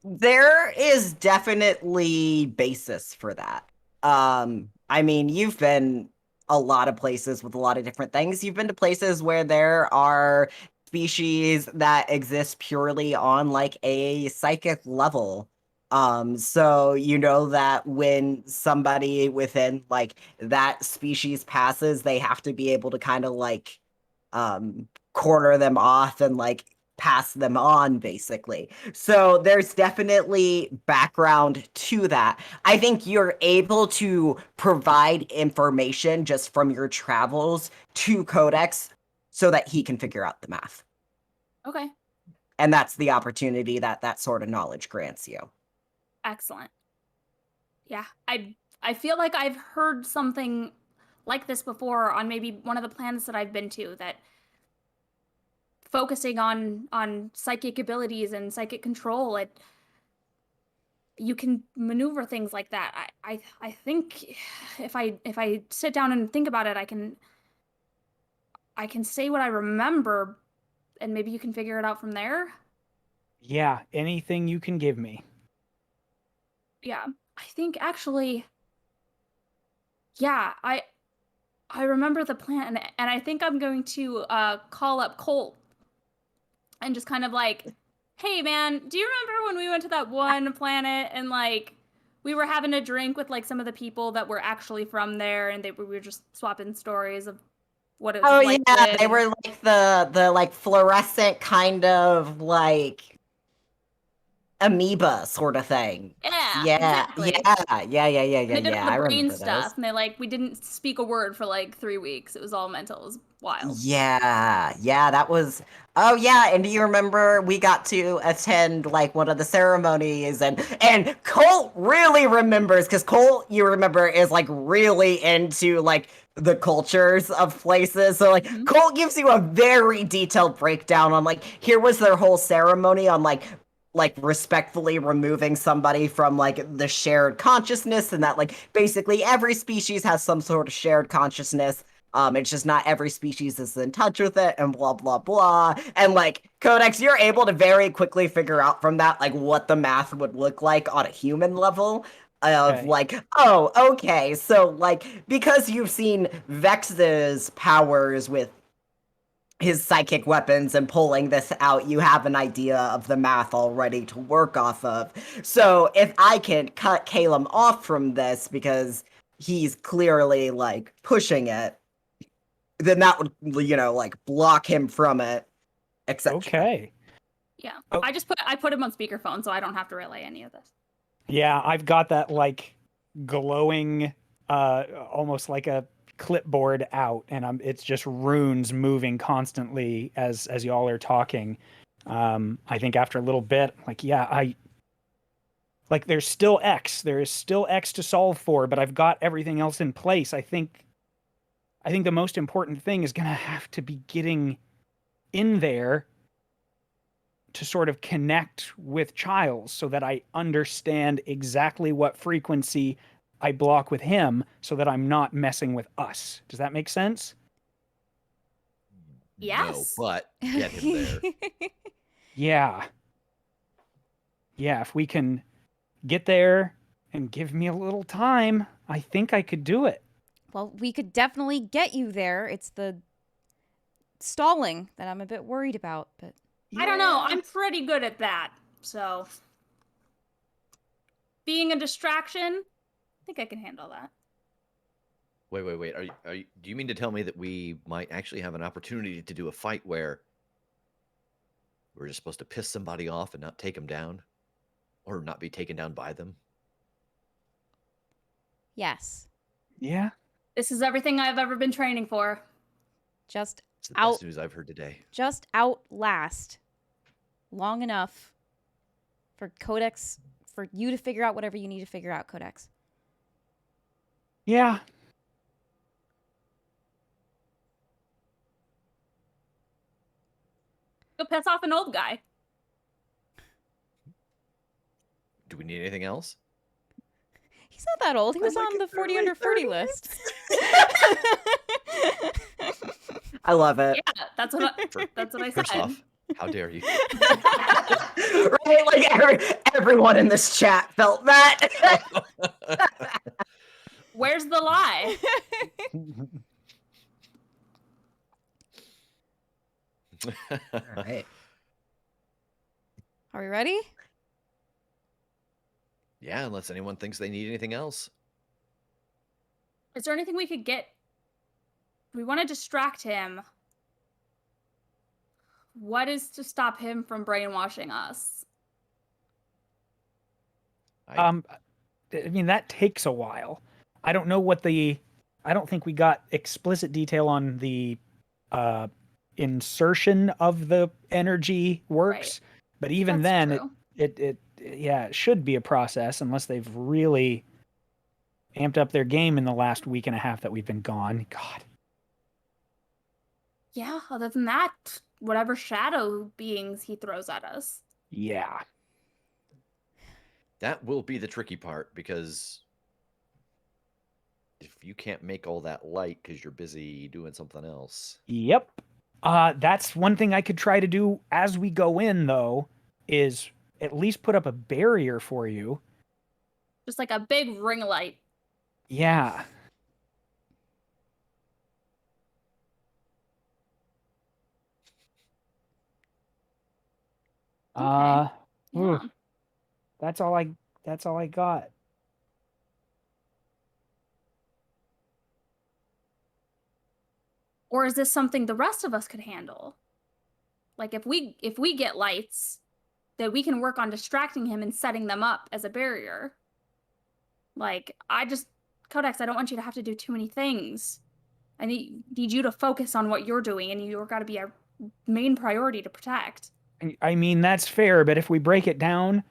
There is definitely basis for that. I mean, you've been a lot of places with a lot of different things. You've been to places where there are species that exist purely on like a psychic level. So you know that when somebody within like that species passes, they have to be able to kind of like corner them off and like pass them on basically. So there's definitely background to that. I think you're able to provide information just from your travels to Codex so that he can figure out the math. Okay. And that's the opportunity that that sort of knowledge grants you. Excellent. Yeah. I feel like I've heard something like this before on maybe one of the planets that I've been to, that focusing on psychic abilities and psychic control, you can maneuver things like that. I think if I sit down and think about it, I can say what I remember, and maybe you can figure it out from there. Yeah, anything you can give me. Yeah, I think actually, yeah, I remember the plan, and I think I'm going to call up Colt and just kind of like, hey man, do you remember when we went to that one planet and like we were having a drink with like some of the people that were actually from there, and we were just swapping stories of what it was Oh like. yeah, they were like the like fluorescent kind of like amoeba sort of thing. Yeah, Yeah, exactly. And they did all I the brain remember stuff, those. and they like we didn't speak a word for like 3 weeks. It was all mental. It was wild. Yeah, that was. Oh yeah, and do you remember we got to attend like one of the ceremonies, and Colt really remembers because Colt, you remember, is like really into like the cultures of places. So like Mhm. Colt gives you a very detailed breakdown on like here was their whole ceremony on like respectfully removing somebody from like the shared consciousness, and that like basically every species has some sort of shared consciousness. It's just not every species is in touch with it, and blah blah blah. And like Codex, you're able to very quickly figure out from that like what the math would look like on a human level. Of Okay. like, oh, okay, so like because you've seen Vex's powers with his psychic weapons and pulling this out, you have an idea of the math already to work off of. So if I can cut Caleb off from this because he's clearly like pushing it, then that would, like block him from it, etc. Okay. Yeah, Oh. I put him on speakerphone, so I don't have to relay any of this. Yeah, I've got that like glowing, almost like a clipboard out, and it's just runes moving constantly as y'all are talking. I think after a little bit, like, yeah, there's still X. There is still X to solve for, but I've got everything else in place. I think the most important thing is gonna have to be getting in there to sort of connect with Childs so that I understand exactly what frequency I block with him so that I'm not messing with us. Does that make sense? No, Yes. but get him there. Yeah. Yeah, if we can get there and give me a little time, I think I could do it. Well, we could definitely get you there. It's the stalling that I'm a bit worried about, but I don't know. Yeah. I'm pretty good at that. So being a distraction, I think I can handle that. Wait. Do you mean to tell me that we might actually have an opportunity to do a fight where we're just supposed to piss somebody off and not take them down? Or not be taken down by them? yes. Yeah. This is everything I've ever been training for. Just It's the best news I've heard today. just outlast long enough for Codex, for you to figure out whatever you need to figure out, Codex. Yeah. Go piss off an old guy. Do we need anything else? He's not that old. He was like on in the their 40 under late 40 30s. list. I love it. Yeah, that's what I First said. off, how dare you? Right? Like everyone in this chat felt that. Where's the lie? All right. Are we ready? Yeah, unless anyone thinks they need anything else. Is there anything we could get? We want to distract him. What is to stop him from brainwashing us? I mean, that takes a while. I don't know I don't think we got explicit detail on the insertion of the energy works, but even That's then true. it should be a process unless they've really amped up their game in the last week and a half that we've been gone. God. Yeah, other than that, whatever shadow beings he throws at us. Yeah. That will be the tricky part, because if you can't make all that light because you're busy doing something else. Yep. That's one thing I could try to do as we go in, though, is at least put up a barrier for you. Just like a big ring light. Yeah. Okay. Ooh, Yeah. that's all I got. Or is this something the rest of us could handle? Like if we get lights, that we can work on distracting him and setting them up as a barrier. Like Codex, I don't want you to have to do too many things. I need you to focus on what you're doing, and you've got to be our main priority to protect. I mean, that's fair, but if we break it down,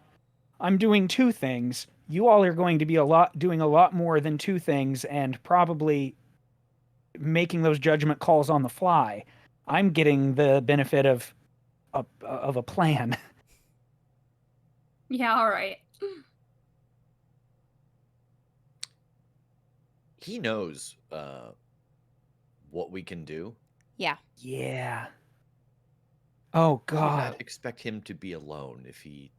I'm doing two things. You all are going to be doing a lot more than two things, and probably making those judgment calls on the fly. I'm getting the benefit of a plan. Yeah, all right. He knows what we can do. Yeah. Yeah. Oh I would God. not expect him to be alone if he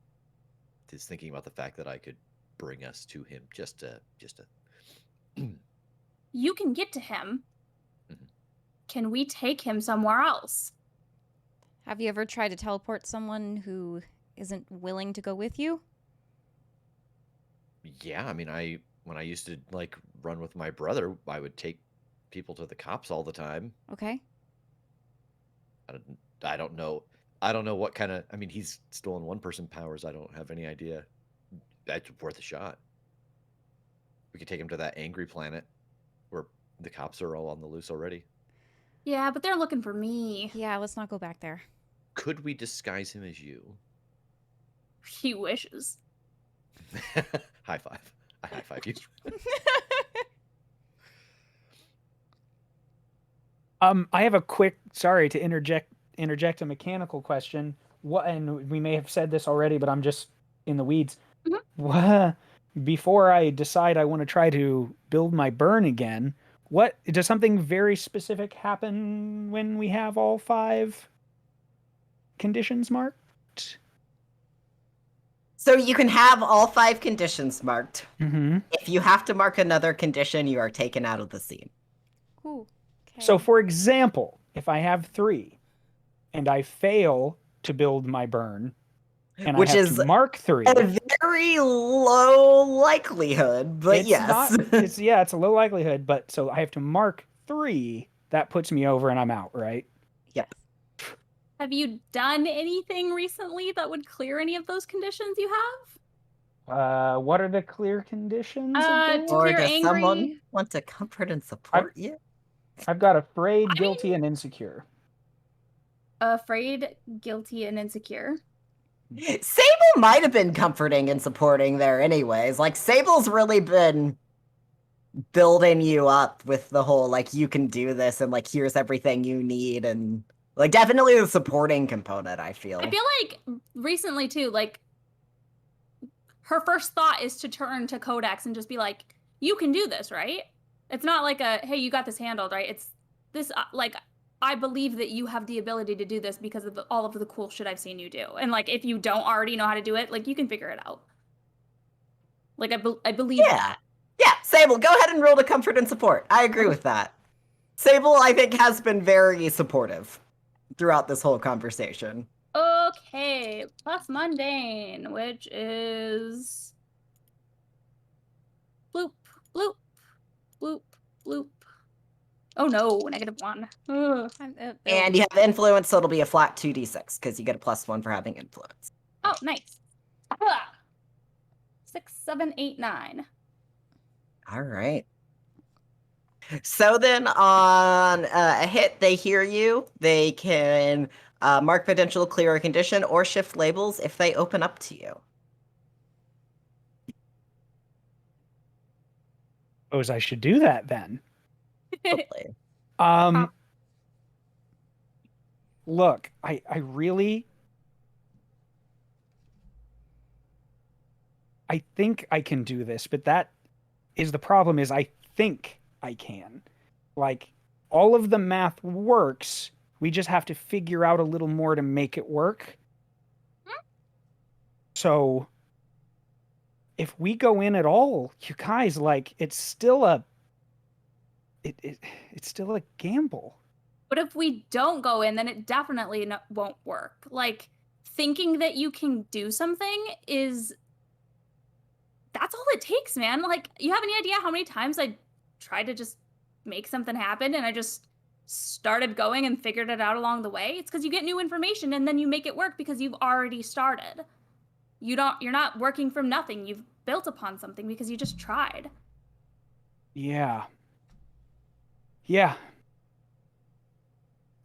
is thinking about the fact that I could bring us to him. Just a. You can get to him. Mhm. Can we take him somewhere else? Have you ever tried to teleport someone who isn't willing to go with you? Yeah, I mean, when I used to like run with my brother, I would take people to the cops all the time. Okay. I don't know. I don't know what kind of. I mean, he's stolen one person powers. I don't have any idea. That's worth a shot. We could take him to that angry planet where the cops are all on the loose already. Yeah, but they're looking for me. Yeah, let's not go back there. Could we disguise him as you? He wishes. High five. I high five you. I have a quick, sorry to interject a mechanical question. And we may have said this already, but I'm just in the weeds. Before I decide I want to try to build my burn again, does something very specific happen when we have all 5 conditions marked? So you can have all 5 conditions marked. Mm-hmm. If you have to mark another condition, you are taken out of the scene. Ooh. Okay. So, for example, if I have 3 and I fail to build my burn, and Which I have is to mark 3, a very low likelihood, but it's yes. it's a low likelihood, but so I have to mark 3, that puts me over and I'm out, right? Yes. Have you done anything recently that would clear any of those conditions you have? What are the clear conditions again? To Or clear does someone angry. want to comfort and support you? I've got afraid, I guilty, and insecure. Afraid, guilty, and insecure. Sable might have been comforting and supporting there anyways. Like, Sable's really been building you up with the whole, like, you can do this, and, like, here's everything you need, and, like, definitely the supporting component, I feel. I feel like recently, too, like, her first thought is to turn to Codex and just be like, you can do this, right? It's not like hey, you got this handled, right? It's this, like, I believe that you have the ability to do this because of all of the cool shit I've seen you do. And, like, if you don't already know how to do it, like, you can figure it out. Like, I believe that. Yeah, Sable, go ahead and roll to comfort and support. I agree with that. Sable, I think, has been very supportive throughout this whole conversation. Okay, plus mundane, which is bloop, bloop, bloop, bloop. Oh no, -1. Ugh. And you have influence, so it'll be a flat 2d6, because you get a +1 for having influence. Oh, nice. 6, 7, 8, 9. All right. So then on a hit, they hear you. They can mark potential, clear a condition, or shift labels if they open up to you. Suppose I should do that then. Hopefully. look, I really, I think I can do this, but that is the problem is I think I can. Like, all of the math works. We just have to figure out a little more to make it work. So if we go in at all, you guys, like, it's still it's still a gamble. But if we don't go in, then it definitely won't work. Like, thinking that you can do something that's all it takes, man. Like, you have any idea how many times I tried to just make something happen and I just started going and figured it out along the way? It's because you get new information and then you make it work because you've already started. You're not working from nothing. You've built upon something because you just tried. Yeah. Yeah.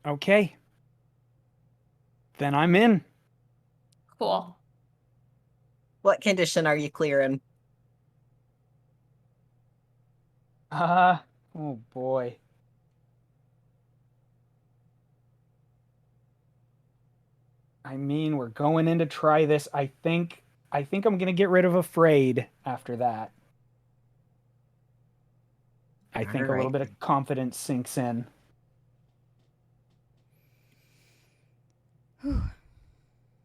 Okay. Then I'm in. Cool. What condition are you clearing? Oh boy. I mean, we're going in to try this. I think I'm gonna get rid of afraid after that. I think a little Alright. bit of confidence sinks in.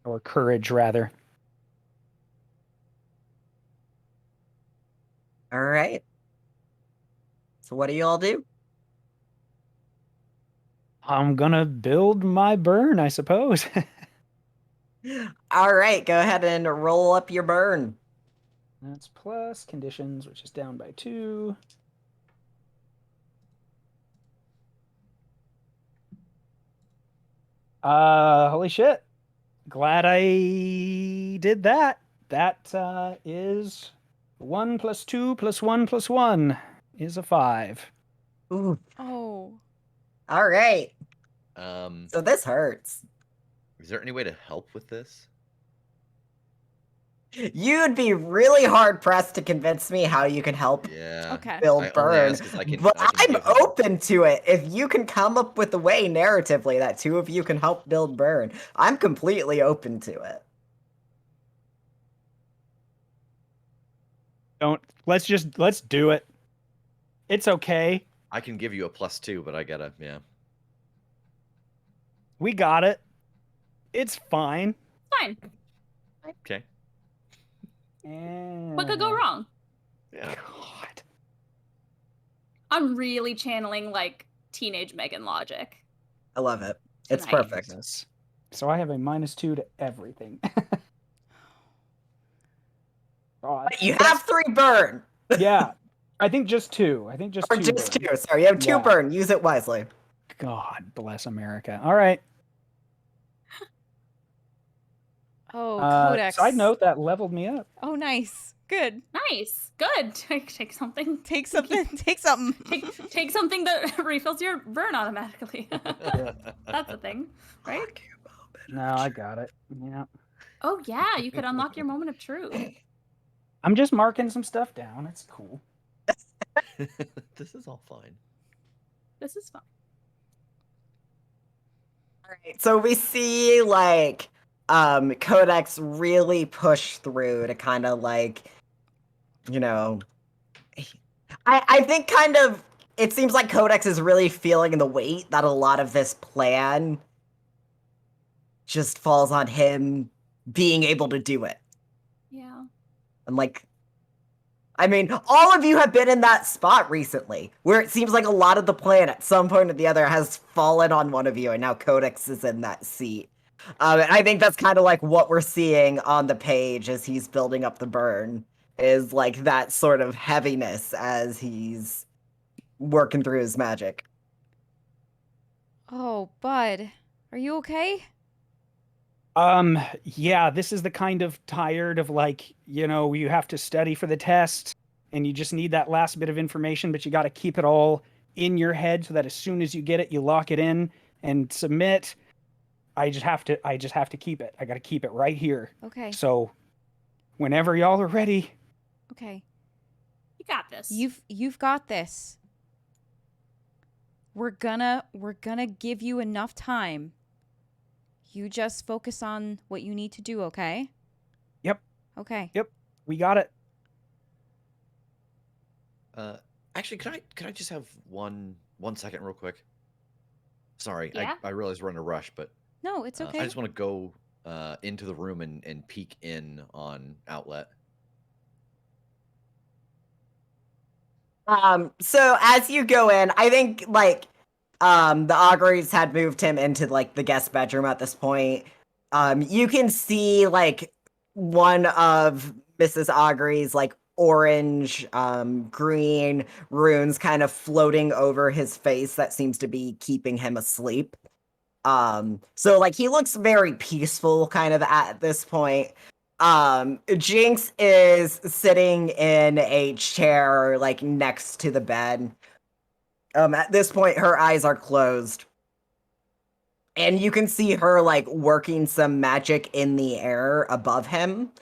Or courage, rather. All right. So what do you all do? I'm gonna build my burn, I suppose. All right, go ahead and roll up your burn. That's plus conditions, which is down by 2. Holy shit. Glad I did that. That is 1 plus 2 plus 1 plus 1 is a 5. Ooh. Oh. All right. Um, So this hurts. is there any way to help with this? You'd be really hard pressed to convince me how you can help Yeah. Okay. build I only burn, ask 'cause I can- but I can I'm give him- open to it. If you can come up with a way narratively that two of you can help build burn, I'm completely open to it. Let's do it. It's okay. I can give you a +2, but I gotta, yeah. We got it. It's fine. Fine. Okay. What could go wrong? Yeah. God. I'm really channeling like teenage Megan logic. I love it. It's Tonight. perfect. Jesus. So I have a -2 to everything. God. But you have 3 burn. Yeah. I think just 2. I think just Or 2. just burn. 2. Sorry, you have 2 Yeah. burn. Use it wisely. God bless America. All right. Oh, Codex. Side note, that leveled me up. Oh, nice. Good. Nice. Good. Take something. Take something. Take something. Take something that refills your burn automatically. That's a thing, right? No, I got it. Yeah. Oh yeah, you could unlock your moment of truth. I'm just marking some stuff down. It's cool. This is all fine. This is fun. All right. So we see like Codex really push through to kind of like, you know, I think kind of it seems like Codex is really feeling the weight that a lot of this plan just falls on him being able to do it. Yeah. And like, I mean, all of you have been in that spot recently where it seems like a lot of the plan at some point or the other has fallen on one of you, and now Codex is in that seat. And I think that's kind of like what we're seeing on the page as he's building up the burn, is like that sort of heaviness as he's working through his magic. Oh, bud. Are you okay? Yeah, this is the kind of tired of like, you have to study for the test and you just need that last bit of information, but you got to keep it all in your head so that as soon as you get it, you lock it in and submit. I just have to keep it. I got to keep it right here. Okay. So whenever y'all are ready. Okay. You got this. You've got this. We're gonna give you enough time You just focus on what you need to do, okay? Yep. Okay. Yep. We got it. Actually, could I just have one second real quick? Sorry, Yeah. I realize we're in a rush, but No, it's okay. I just want to go into the room and peek in on Outlet. So as you go in, I think like the Auguries had moved him into like the guest bedroom at this point. You can see like one of Mrs. Augury's like orange, green runes kind of floating over his face that seems to be keeping him asleep. So like he looks very peaceful kind of at this point. Jinx is sitting in a chair like next to the bed. At this point her eyes are closed. And you can see her like working some magic in the air above him.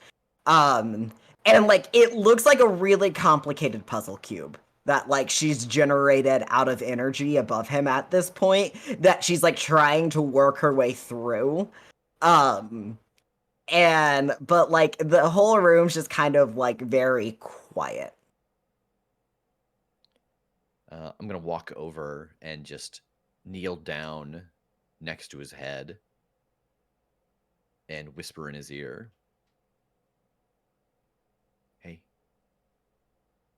And like it looks like a really complicated puzzle cube that like she's generated out of energy above him at this point that she's like trying to work her way through. But like the whole room's just kind of like very quiet. I'm gonna walk over and just kneel down next to his head and whisper in his ear, "Hey,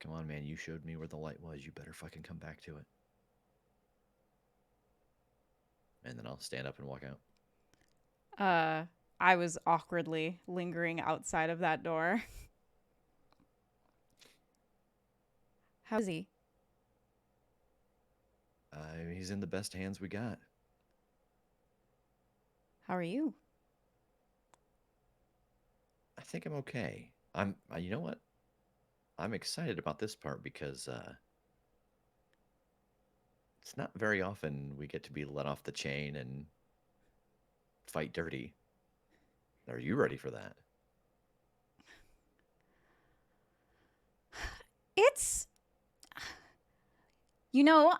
come on, man, you showed me where the light was. You better fucking come back to it." And then I'll stand up and walk out. I was awkwardly lingering outside of that door. How's he? He's in the best hands we got. How are you? I think I'm okay. You know what? I'm excited about this part because it's not very often we get to be let off the chain and fight dirty. Are you ready for that?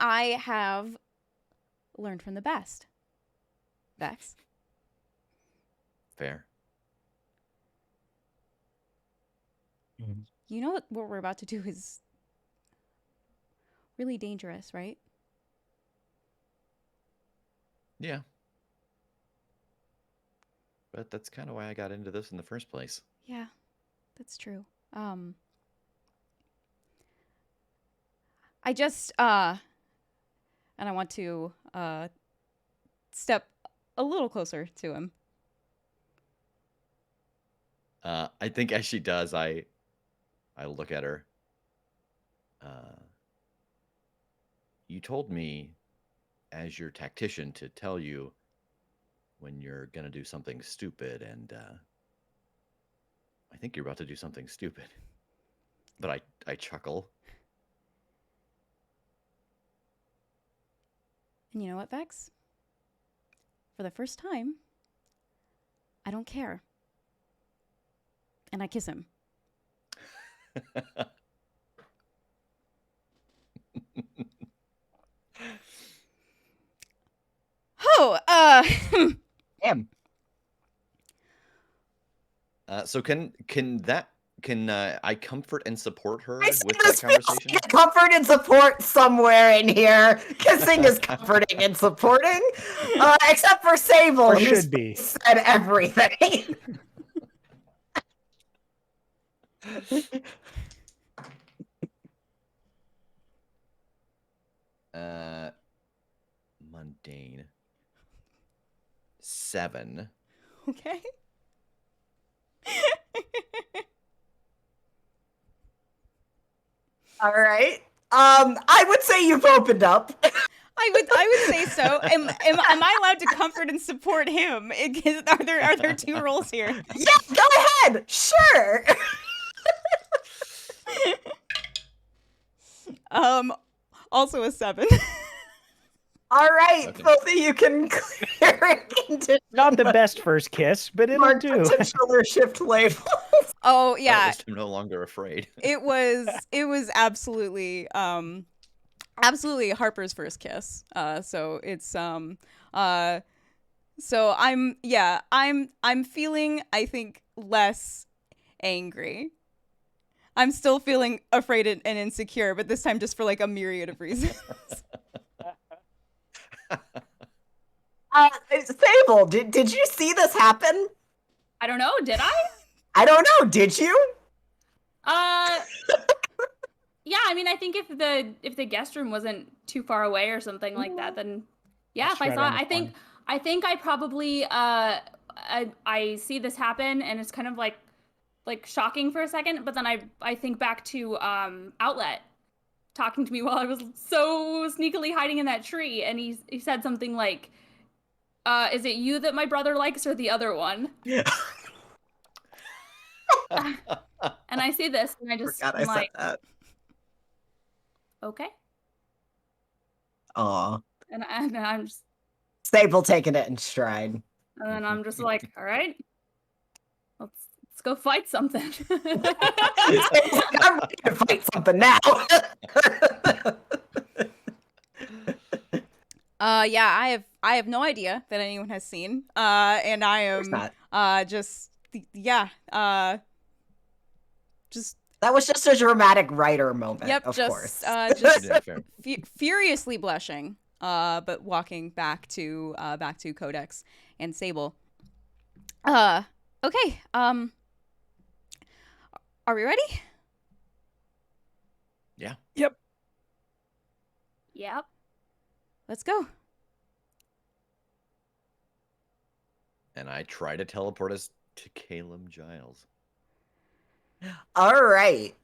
I have learned from the best. Vex. Fair. You know what we're about to do is really dangerous, right? Yeah. But that's kind of why I got into this in the first place. Yeah, that's true. I just and I want to step a little closer to him. I think as she does, I look at her. You told me as your tactician to tell you when you're gonna do something stupid, and I think you're about to do something stupid. But I chuckle. And you know what, Vex? For the first time, I don't care. And I kiss him. Damn. So can I comfort and support her I with see that this feels conversation? like comfort and support somewhere in here. Kissing is comforting and supporting, except for Sable, Or who should be. said everything. Mundane. 7. Okay. All right. I would say you've opened up. I would say so. Am I allowed to comfort and support him? Are there two roles here? Yeah, go ahead. Sure. Also a 7. All right, Okay. both of you can clear it into Not the best first kiss, but it'll mark do. potential or shift labels. Oh At yeah, least I'm no longer afraid. it was absolutely absolutely Harper's first kiss. So it's So I'm feeling, I think, less angry. I'm still feeling afraid and insecure, but this time just for like a myriad of reasons. Sable, did you see this happen? I don't know. Did I? I don't know. Did you? Yeah. I mean, I think if the guest room wasn't too far away or something like that, then yeah. That's If I right saw on it, the I think I probably I see this happen and it's kind of like shocking for a second, but then I think back to Outlet talking to me while I was so sneakily hiding in that tree, and he said something like, "Is it you that my brother likes or the other one?" And I see this, and I just Forgot I am said like, that. okay, Aw. and I'm just, Sable taking it in stride. and then I'm just like, all right, let's go fight something. Sable's like, I'm ready to fight something now. Yeah, I have no idea that anyone has seen. And I am just That was just a dramatic writer moment, yep, of course. just Yeah, fair. furiously blushing, but walking back to Codex and Sable. Okay. Are we ready? Yeah. Yep. Yep. Let's go. And I try to teleport us to Caleb Giles. All right.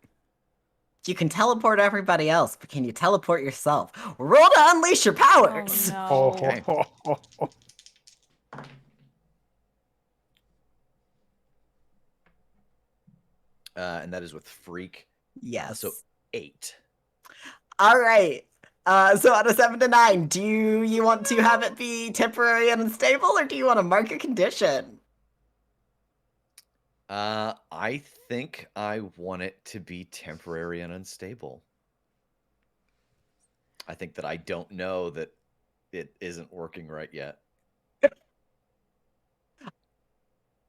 You can teleport everybody else, but can you teleport yourself? Roll to unleash your powers. Oh no. Okay. And that is with Freak. Yes. So 8. All right. So out of 7 to 9, do you want to have it be temporary and unstable, or do you want to mark a condition? I think I want it to be temporary and unstable. I think that I don't know that it isn't working right yet.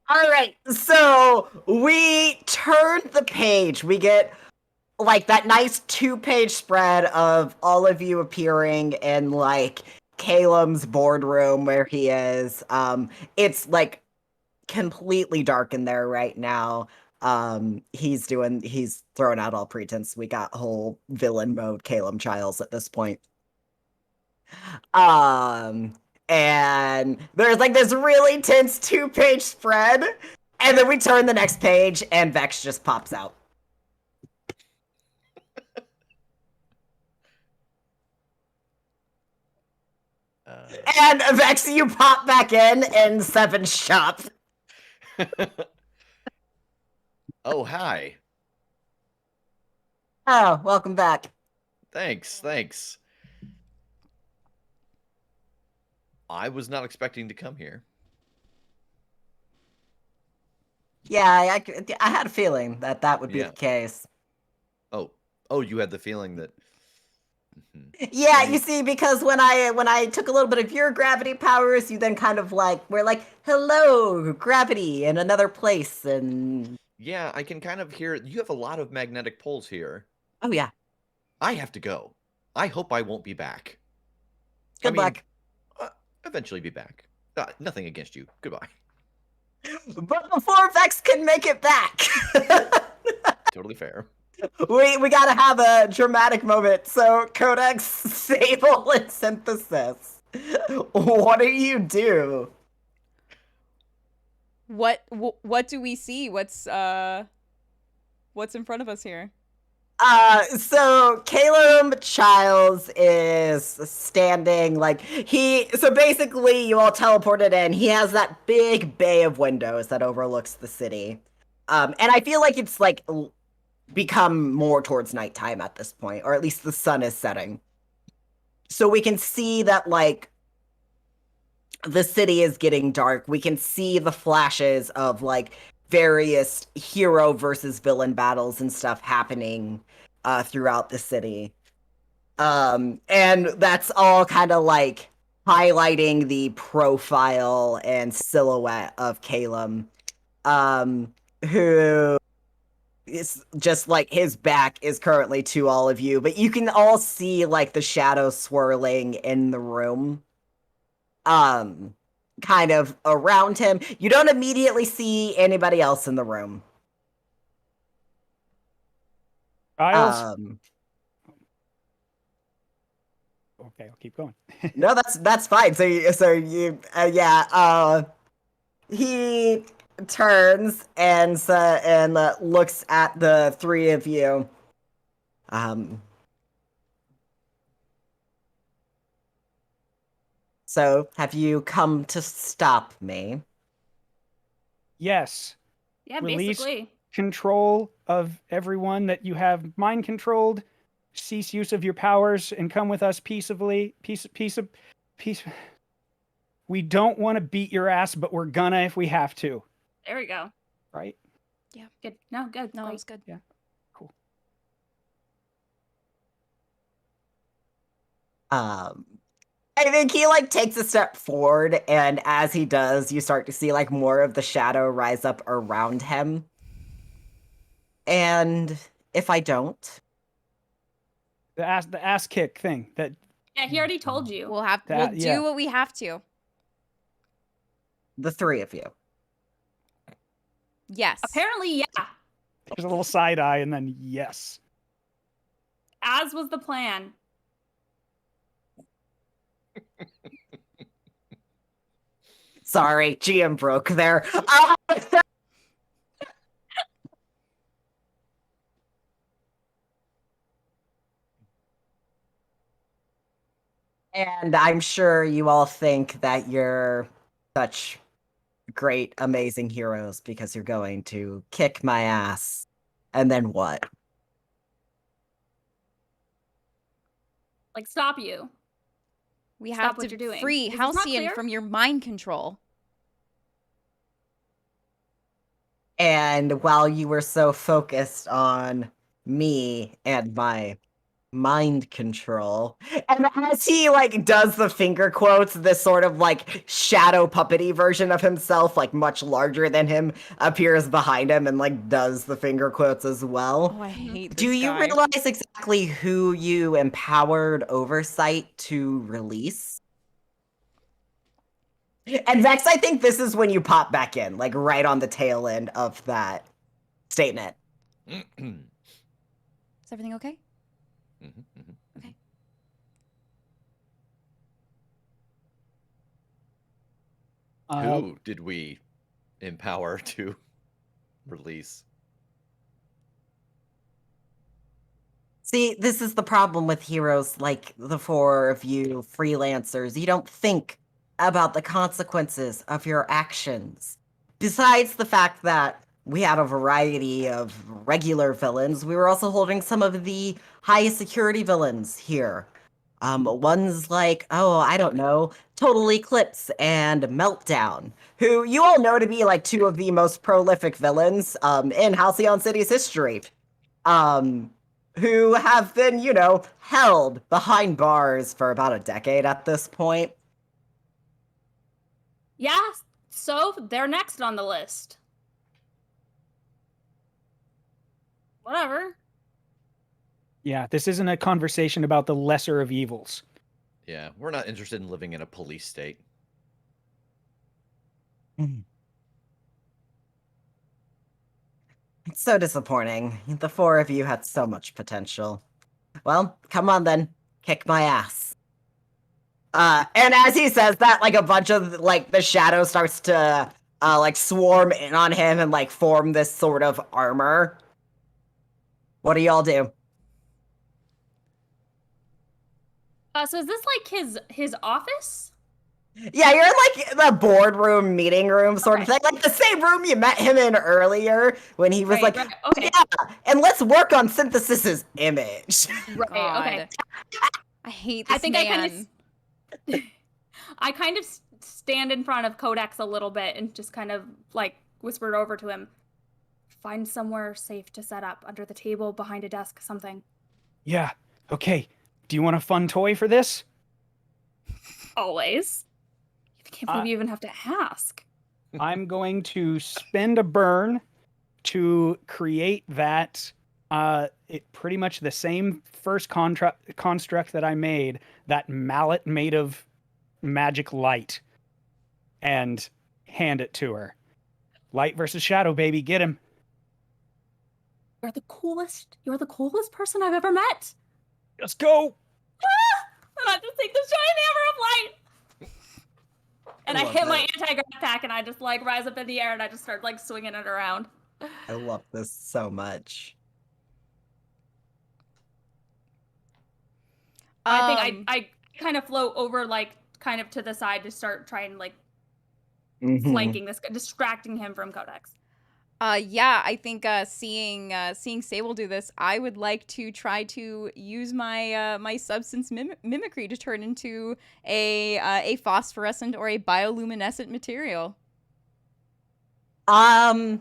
All right. So we turn the page. We get like that nice 2-page spread of all of you appearing in like Caleb's boardroom where he is. It's like completely dark in there right now. He's throwing out all pretense. We got whole villain mode Caleb Childs at this point. And there's like this really tense 2-page spread, and then we turn the next page and Vex just pops out. And Vex, you pop back in Seven's shop. Oh, hi. Oh, welcome back. Thanks. I was not expecting to come here. Yeah, I had a feeling that would be Yeah. the case. Oh, you had the feeling that. Yeah, you see, because when I took a little bit of your gravity powers, you then kind of we're like, hello, gravity in another place, and Yeah, I can kind of hear you have a lot of magnetic poles here. oh yeah, I have to go. I hope I won't be back. good luck. Eventually be back. Nothing against you. Goodbye. But before Vex can make it back, Totally fair. we gotta have a dramatic moment. So Codex, Sable, and Synthesis, what do you do? What do we see? What's in front of us here? So Caleb Childs is standing so basically you all teleported in. He has that big bay of windows that overlooks the city. And I feel like it's become more towards nighttime at this point, or at least the sun is setting. So we can see that the city is getting dark. We can see the flashes of various hero versus villain battles and stuff happening throughout the city. And that's all kind of highlighting the profile and silhouette of Calum, who is just like his back is currently to all of you, but you can all see like the shadows swirling in the room. Kind of around him. You don't immediately see anybody else in the room. Giles? Okay, I'll keep going. No, that's fine. He turns and looks at the three of you. So, have you come to stop me? Yes. Yeah, Release basically. control of everyone that you have mind controlled. Cease use of your powers and come with us peaceably. Peace. We don't want to beat your ass, but we're gonna if we have to. There we go. Right? Yeah. Good. No, good. No, it Like, was good. Yeah. Cool. I think he like takes a step forward, and as he does, you start to see like more of the shadow rise up around him. And if I don't, The ass kick thing. That yeah, he already told you. We'll do what we have to. the three of you. Yes. Apparently, yeah. there's a little side eye and then yes. As was the plan. Sorry, GM broke there. And I'm sure you all think that you're such great, amazing heroes because you're going to kick my ass. And then what? Like, stop you. We Stop have what you're to doing. free Is this not Halcyon clear? from your mind control. And while you were so focused on me and my mind control, and as he like does the finger quotes, this sort of like shadow puppety version of himself, like much larger than him, appears behind him and like does the finger quotes as well. Oh, I hate this Do you guy. realize exactly who you empowered oversight to release? And Vex, I think this is when you pop back in, like right on the tail end of that statement. Is everything okay? Mhm. Okay. Who did we empower to release? See, this is the problem with heroes like the four of you freelancers. You don't think about the consequences of your actions. Besides the fact that we had a variety of regular villains, we were also holding some of the highest security villains here. Ones like, oh, I don't know, Total Eclipse and Meltdown, who you all know to be like two of the most prolific villains in Halcyon City's history. Who have been, you know, held behind bars for about a decade at this point. Yeah, so they're next on the list. Whatever. Yeah, this isn't a conversation about the lesser of evils. Yeah, we're not interested in living in a police state. It's so disappointing. The four of you had so much potential. Well, come on then. Kick my ass. And as he says that, like a bunch of like the shadow starts to like swarm in on him and like form this sort of armor. What do y'all do? So is this like his office? Yeah, you're in like the boardroom meeting room sort of Okay. thing, like the same room you met him in earlier when he was Right, like, right, okay. yeah, and let's work on Synthesis's image. Right, okay. God. I hate this I think man. I kind of stand in front of Codex a little bit and just kind of like whispered over to him. Find somewhere safe to set up, under the table, behind a desk, something. Yeah. Okay. Do you want a fun toy for this? Always. I can't believe you even have to ask. I'm going to spend a burn to create that pretty much the same first construct that I made, that mallet made of magic light, and hand it to her. Light versus shadow, baby, get him. You're the coolest. You're the coolest person I've ever met. Let's go. And I just take the giant hammer of light. And I love hit my it. anti-grav pack and I just like rise up in the air and I just start like swinging it around. I love this so much. I think I kind of float over like kind of to the side to start trying like flanking this guy, distracting him from Codex. Yeah, I think seeing Sable do this, I would like to try to use my my substance mimicry to turn into a phosphorescent or a bioluminescent material. I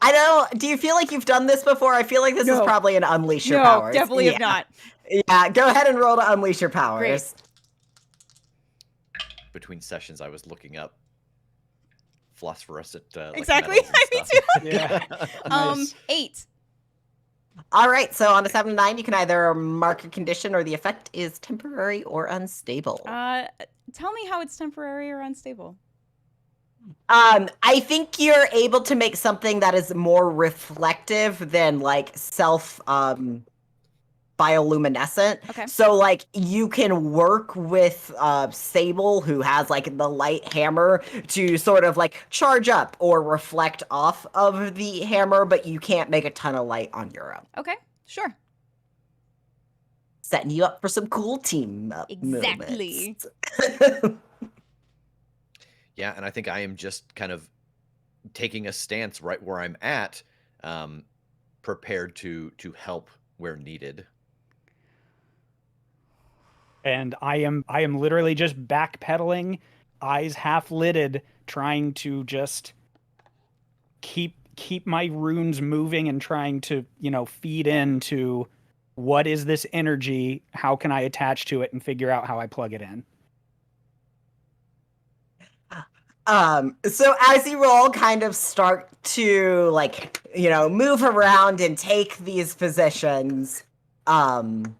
don't. Do you feel like you've done this before? I feel like this is No. probably an unleash your No, powers. definitely yeah. have not. Yeah, go ahead and roll to unleash your powers. Great. Between sessions, I was looking up phosphorescent. Like Exactly. metals and Me stuff. too. Yeah. Nice. 8. All right, so on a 7 to 9, you can either mark a condition or the effect is temporary or unstable. Tell me how it's temporary or unstable. I think you're able to make something that is more reflective than like self bioluminescent. Okay. So like you can work with Sable, who has like the light hammer, to sort of like charge up or reflect off of the hammer, but you can't make a ton of light on your own. Okay, sure. Setting you up for some cool team Exactly. moments. Yeah, and I think I am just kind of taking a stance right where I'm at, prepared to help where needed. And I am literally just backpedaling, eyes half lidded, trying to just keep my runes moving and trying to, feed into what is this energy, how can I attach to it, and figure out how I plug it in. So as you all kind of start to like, move around and take these positions, and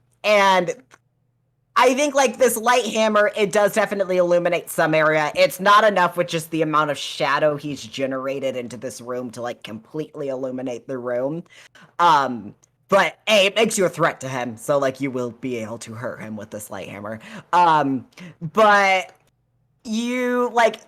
I think like this light hammer, it does definitely illuminate some area. It's not enough with just the amount of shadow he's generated into this room to like completely illuminate the room. But A, it makes you a threat to him, so like you will be able to hurt him with this light hammer. But you like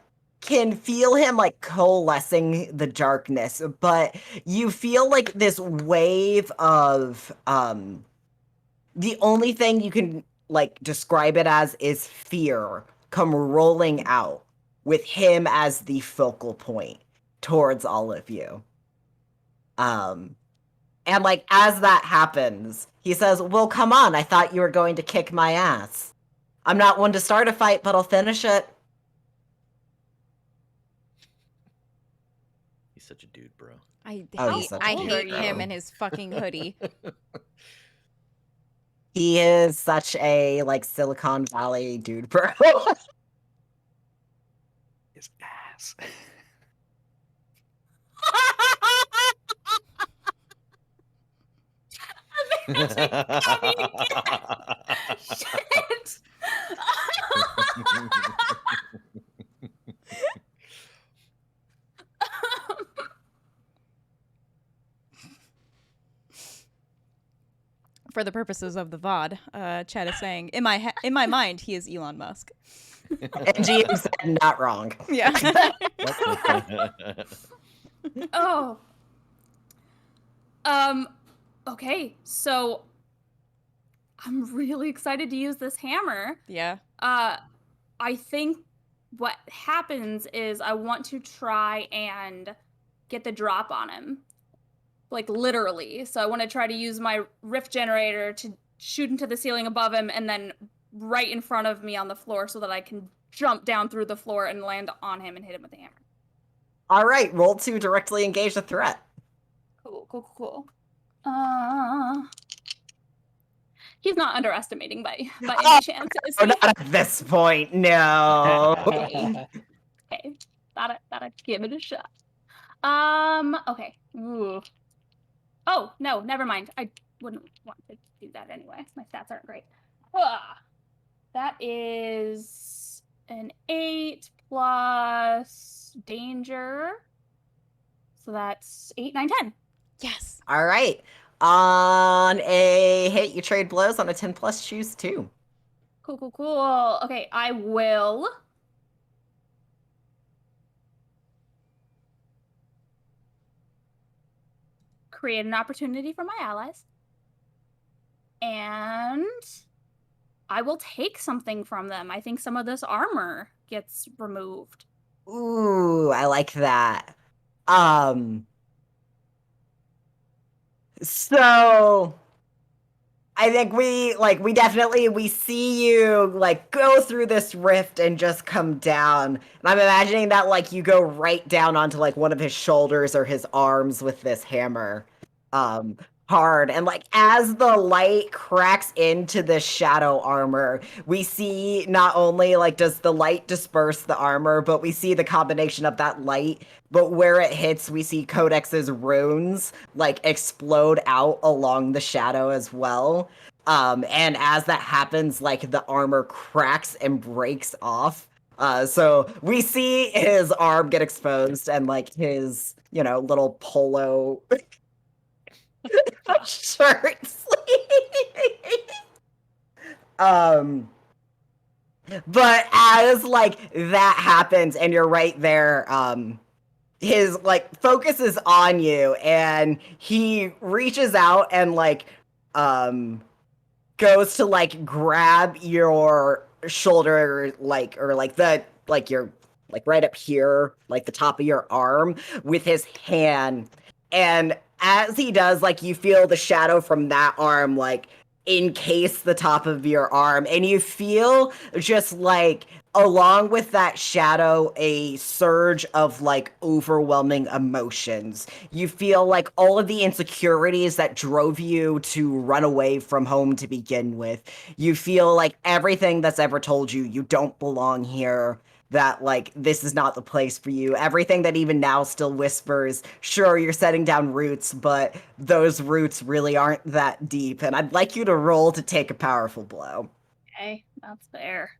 can feel him like coalescing the darkness, but you feel like this wave of the only thing you can like describe it as is fear come rolling out with him as the focal point towards all of you. And like as that happens, he says, "Well, come on, I thought you were going to kick my ass. I'm not one to start a fight, but I'll finish it." He's such a dude, bro. I he's such a I dude, hate bro. him and his fucking hoodie. He is such a like Silicon Valley dude, bro. His ass. Shit. For the purposes of the VOD, Chad is saying, in my mind, he is Elon Musk. And GM said not wrong. Yeah. Oh. Okay, so I'm really excited to use this hammer. Yeah. I think what happens is I want to try and get the drop on him. Like literally. So I want to try to use my rift generator to shoot into the ceiling above him and then right in front of me on the floor so that I can jump down through the floor and land on him and hit him with the hammer. All right, roll to directly engage the threat. Cool. He's not underestimating by Oh, any chance, is Oh, he? not at this point, no. Okay. Okay. Thought I'd give it a shot. Okay. Ooh. Oh, no, never mind. I wouldn't want to do that anyway. My stats aren't great. That is an 8 plus danger. So that's 8, 9, 10. Yes. All right. On a hit, you trade blows. On a 10 plus, choose 2. Cool. Okay, I will create an opportunity for my allies. And I will take something from them. I think some of this armor gets removed. Ooh, I like that. So I think we definitely we see you like go through this rift and just come down. And I'm imagining that like you go right down onto like one of his shoulders or his arms with this hammer. Hard. And like as the light cracks into the shadow armor, we see not only like does the light disperse the armor, but we see the combination of that light, but where it hits, we see Codex's runes like explode out along the shadow as well. And as that happens, like the armor cracks and breaks off. So we see his arm get exposed and like his, little polo shirt sleeve. Um, but as like that happens and you're right there, his like focus is on you and he reaches out and like goes to like grab your shoulder like or like the like your like right up here like the top of your arm with his hand, and as he does like you feel the shadow from that arm like encase the top of your arm, and you feel just like along with that shadow a surge of like overwhelming emotions. You feel like all of the insecurities that drove you to run away from home to begin with. You feel like everything that's ever told you you don't belong here, that like this is not the place for you. Everything that even now still whispers, sure, you're setting down roots, but those roots really aren't that deep. And I'd like you to roll to take a powerful blow. Okay, that's fair.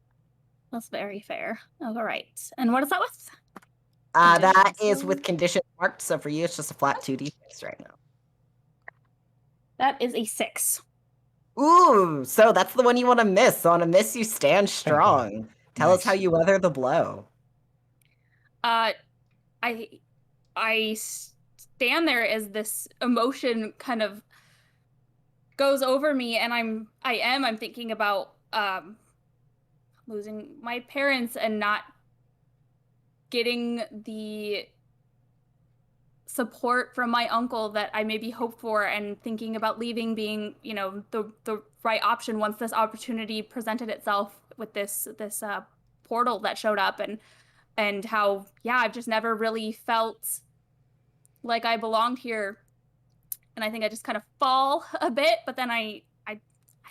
That's very fair. All right. And what is that with? That is with condition marked, so for you it's just a flat 2d6 right now. That is a 6. Ooh, so that's the one you want to miss. So on a miss, you stand strong. Tell us how Nice. you weather the blow. I stand there as this emotion kind of goes over me, and I'm thinking about losing my parents and not getting the support from my uncle that I maybe hoped for, and thinking about leaving being, the right option once this opportunity presented itself with this portal that showed up, and how I've just never really felt like I belonged here. And I think I just kind of fall a bit, but then I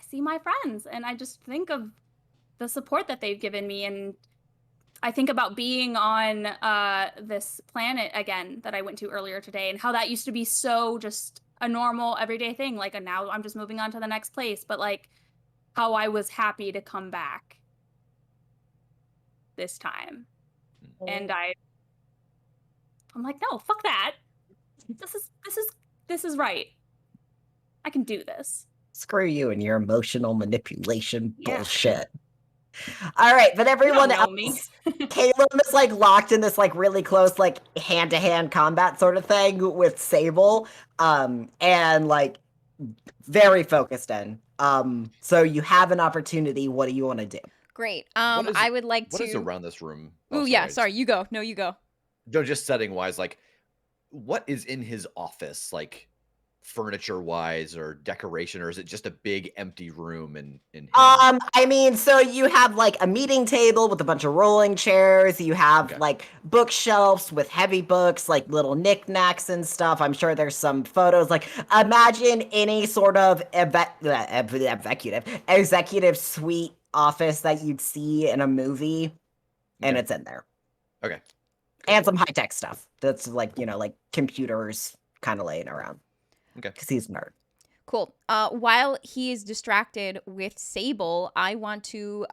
see my friends and I just think of the support that they've given me, and I think about being on this planet again that I went to earlier today, and how that used to be so just a normal everyday thing. Like, and now I'm just moving on to the next place, but like how I was happy to come back this time. And I'm like, no, fuck that. This is right. I can do this. Screw you and your emotional manipulation Yeah. bullshit. All right, but everyone know else, me. Caleb is like locked in this like really close like hand-to-hand combat sort of thing with Sable, and like very focused in. So you have an opportunity. What do you want to do? Great. What is- I would like to. What is around this room? Ooh, yeah. Sorry, you go. No, you go. No, just setting wise, like, what is in his office? Like, furniture-wise or decoration, or is it just a big empty room in him? I mean, so you have like a meeting table with a bunch of rolling chairs. You have Okay. like bookshelves with heavy books, like little knickknacks and stuff. I'm sure there's some photos. Like, imagine any sort of executive suite office that you'd see in a movie, and Okay. it's in there. Okay. And some high tech stuff that's like, like computers kind of laying around. Okay. Because he's a nerd. Cool. While he is distracted with Sable, I want to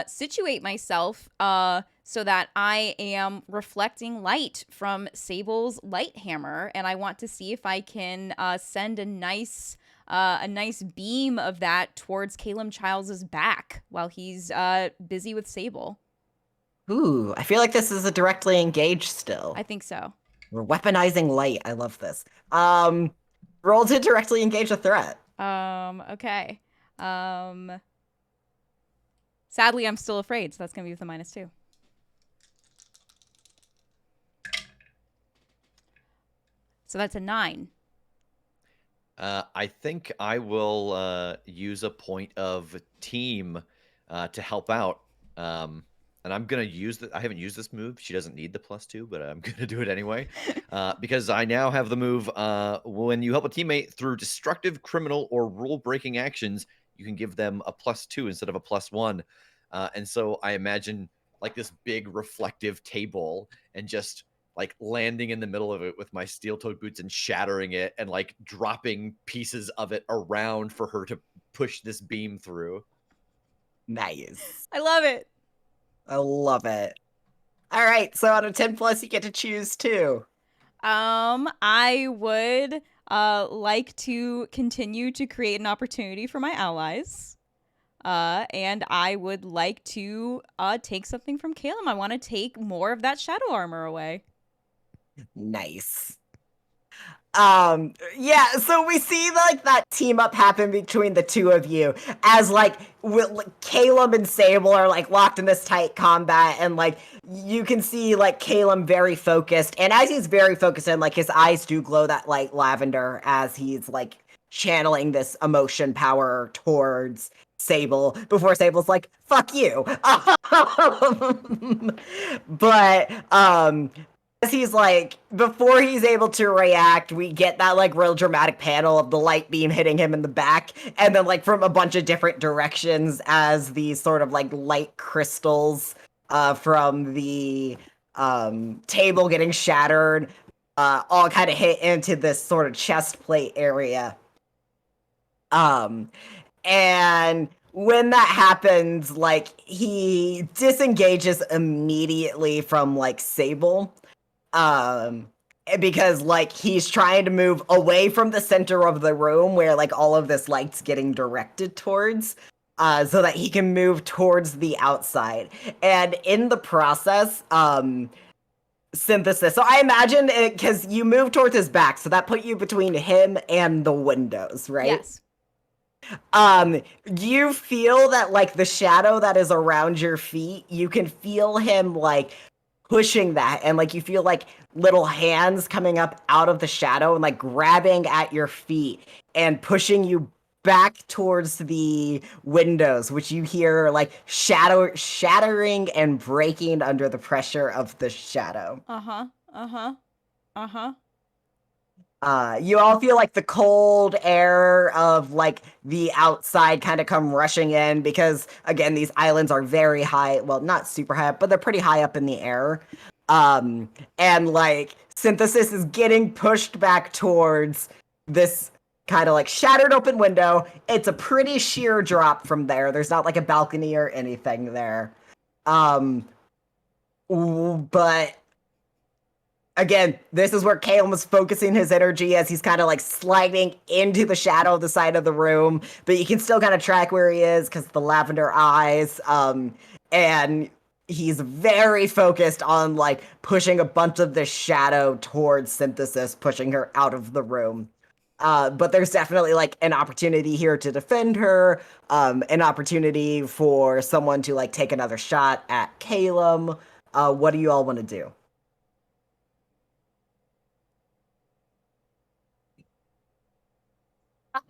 situate myself so that I am reflecting light from Sable's light hammer, and I want to see if I can send a nice beam of that towards Caleb Childs' back while he's busy with Sable. Ooh, I feel like this is a directly engaged still. I think so. We're weaponizing light. I love this. Roll to directly engage a threat. Okay. Sadly, I'm still afraid, so that's gonna be with a -2. So that's a 9. I think I will use a point of team to help out. And I'm gonna use I haven't used this move. She doesn't need the +2, but I'm gonna do it anyway. Because I now have the move, when you help a teammate through destructive, criminal, or rule-breaking actions, you can give them a +2 instead of a +1. And so I imagine like this big reflective table and just like landing in the middle of it with my steel-toed boots and shattering it and like dropping pieces of it around for her to push this beam through. Nice. I love it. I love it. All right, so out of 10 plus, you get to choose 2. I would like to continue to create an opportunity for my allies. And I would like to take something from Caleb. I want to take more of that shadow armor away. Nice. Yeah, so we see like that team up happen between the two of you as like Caleb and Sable are like locked in this tight combat, and like you can see like Caleb very focused, and as he's very focused and like his eyes do glow that light lavender as he's like channeling this emotion power towards Sable before Sable's like, fuck you. But as he's like, before he's able to react, we get that like real dramatic panel of the light beam hitting him in the back, and then like from a bunch of different directions as these sort of like light crystals from the table getting shattered all kind of hit into this sort of chest plate area. And when that happens, like he disengages immediately from like Sable. Because like he's trying to move away from the center of the room where like all of this light's getting directed towards, so that he can move towards the outside. And in the process, Synthesis. So I imagine it because you move towards his back, so that put you between him and the windows, right? Yes. You feel that like the shadow that is around your feet, you can feel him like pushing that, and like you feel like little hands coming up out of the shadow and like grabbing at your feet and pushing you back towards the windows, which you hear like shattering and breaking under the pressure of the shadow. You all feel like the cold air of like the outside kind of come rushing in because again, these islands are very high. Well, not super high up, but they're pretty high up in the air. And like Synthesis is getting pushed back towards this kind of like shattered open window. It's a pretty sheer drop from there. There's not like a balcony or anything there. But again, this is where Caleb was focusing his energy as he's kind of like sliding into the shadow of the side of the room, but you can still kind of track where he is because the lavender eyes. And he's very focused on like pushing a bunch of the shadow towards Synthesis, pushing her out of the room. But there's definitely like an opportunity here to defend her, an opportunity for someone to like take another shot at Caleb. What do you all want to do?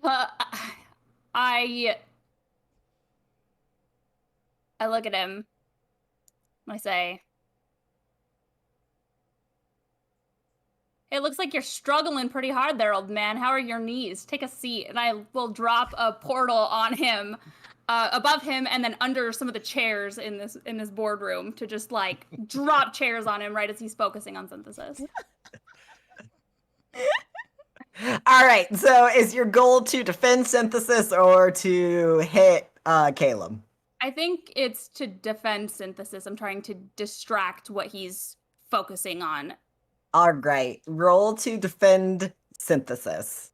Uh, I look at him. And I say, "It looks like you're struggling pretty hard there, old man. How are your knees? Take a seat." And I will drop a portal on him, above him, and then under some of the chairs in this boardroom to just like drop chairs on him right as he's focusing on synthesis. All right, so is your goal to defend synthesis or to hit Caleb? I think it's to defend synthesis. I'm trying to distract what he's focusing on. All right, roll to defend synthesis.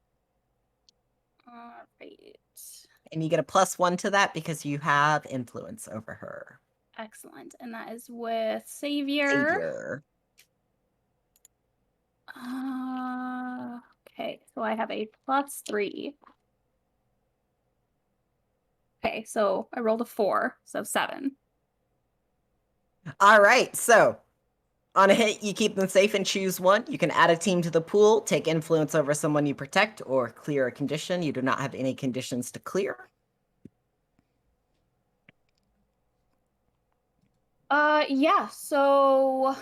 All right. And you get a +1 to that because you have influence over her. Excellent. And that is with Savior. Savior. Okay, so I have a +3. Okay, so I rolled a 4, so 7. All right, so on a hit, you keep them safe and choose one. You can add a team to the pool, take influence over someone you protect, or clear a condition. You do not have any conditions to clear. Yeah, so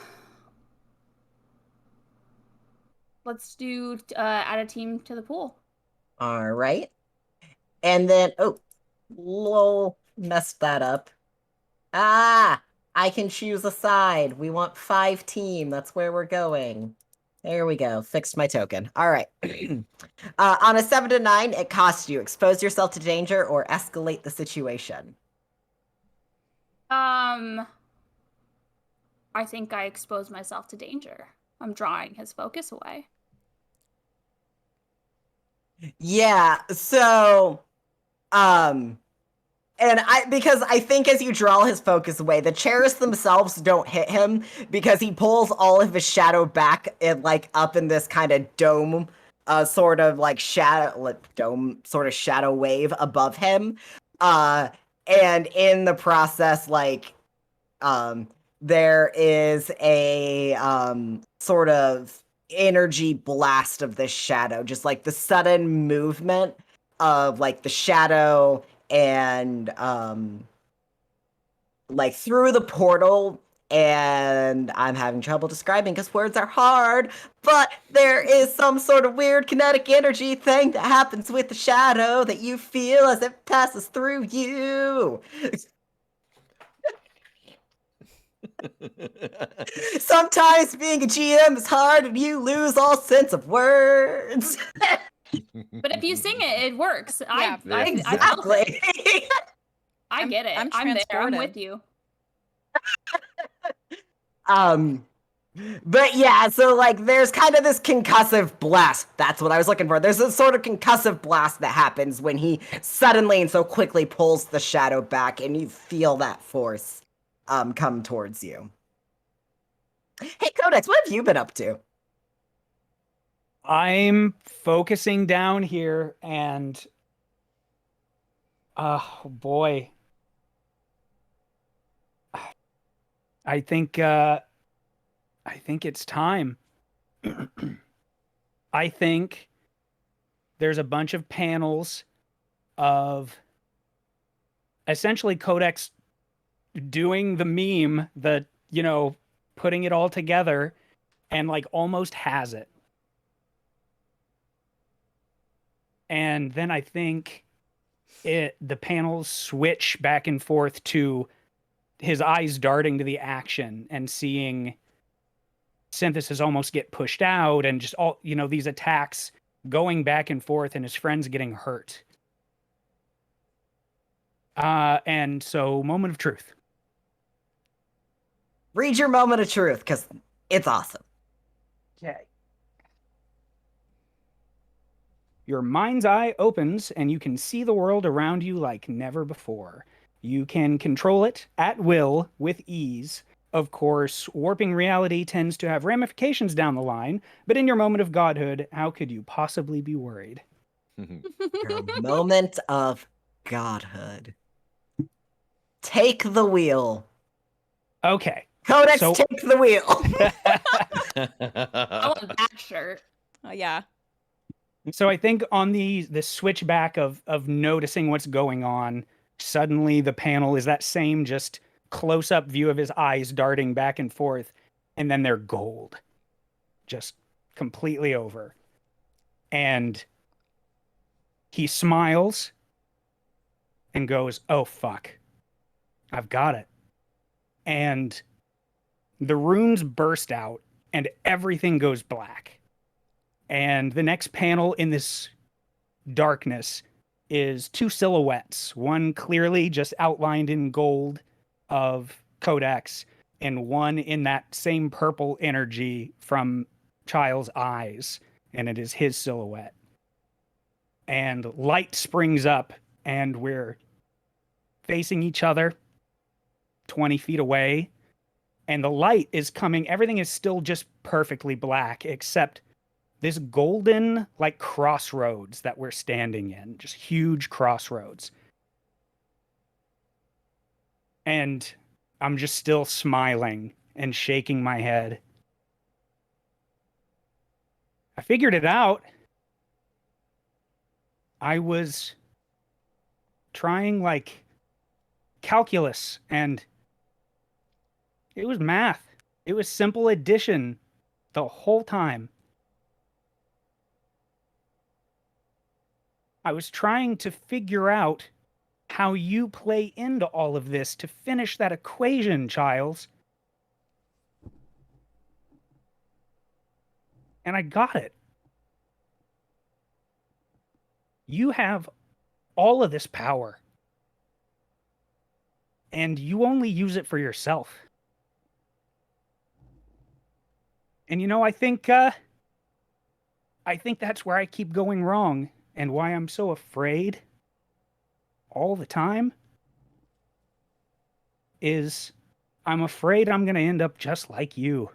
let's do add a team to the pool. All right. And then, oh, lol, messed that up. Ah, I can choose a side. We want 5 team. That's where we're going. There we go. Fixed my token. All right. On a 7 to 9, it costs you expose yourself to danger or escalate the situation. I think I expose myself to danger. I'm drawing his focus away. Yeah, so and because I think as you draw his focus away, the chairs themselves don't hit him because he pulls all of his shadow back and like up in this kind of dome, sort of like dome sort of shadow wave above him. And in the process, like there is a sort of energy blast of this shadow, just like the sudden movement of like the shadow and like through the portal. And I'm having trouble describing because words are hard, but there is some sort of weird kinetic energy thing that happens with the shadow that you feel as it passes through you. Sometimes being a GM is hard and you lose all sense of words. But if you sing it, it works. Yeah, Exactly. I get it. I'm I'm there. I'm transported. with you. But yeah, so like there's kind of this concussive blast. That's what I was looking for. There's a sort of concussive blast that happens when he suddenly and so quickly pulls the shadow back, and you feel that force come towards you. Hey Codex, what have you been up to? I'm focusing down here and oh boy. I think it's time. I think there's a bunch of panels of essentially Codex doing the meme, putting it all together and like almost has it. And then I think the panels switch back and forth to his eyes darting to the action and seeing synthesis almost get pushed out and just all, these attacks going back and forth and his friends getting hurt. And so moment of truth. Read your moment of truth, because it's awesome. Okay. Your mind's eye opens and you can see the world around you like never before. You can control it at will with ease. Of course, warping reality tends to have ramifications down the line, but in your moment of godhood, how could you possibly be worried? Your moment of godhood. Take the wheel. Okay. Codex, So- take the wheel. I want that shirt. Oh yeah. So I think on the switchback of noticing what's going on, suddenly the panel is that same just close up view of his eyes darting back and forth, and then they're gold, just completely over. And he smiles and goes, "Oh fuck, I've got it." And the runes burst out, and everything goes black. And the next panel in this darkness is two silhouettes, one clearly just outlined in gold of Codex, and one in that same purple energy from Child's eyes, and it is his silhouette. And light springs up, and we're facing each other 20 feet away. And the light is coming, everything is still just perfectly black, except this golden, like, crossroads that we're standing in, just huge crossroads. And I'm just still smiling and shaking my head. I figured it out. I was trying, like, calculus, and it was math. It was simple addition the whole time. I was trying to figure out how you play into all of this to finish that equation, Childs. And I got it. You have all of this power, and you only use it for yourself. And I think that's where I keep going wrong, and why I'm so afraid all the time is I'm afraid I'm going to end up just like you.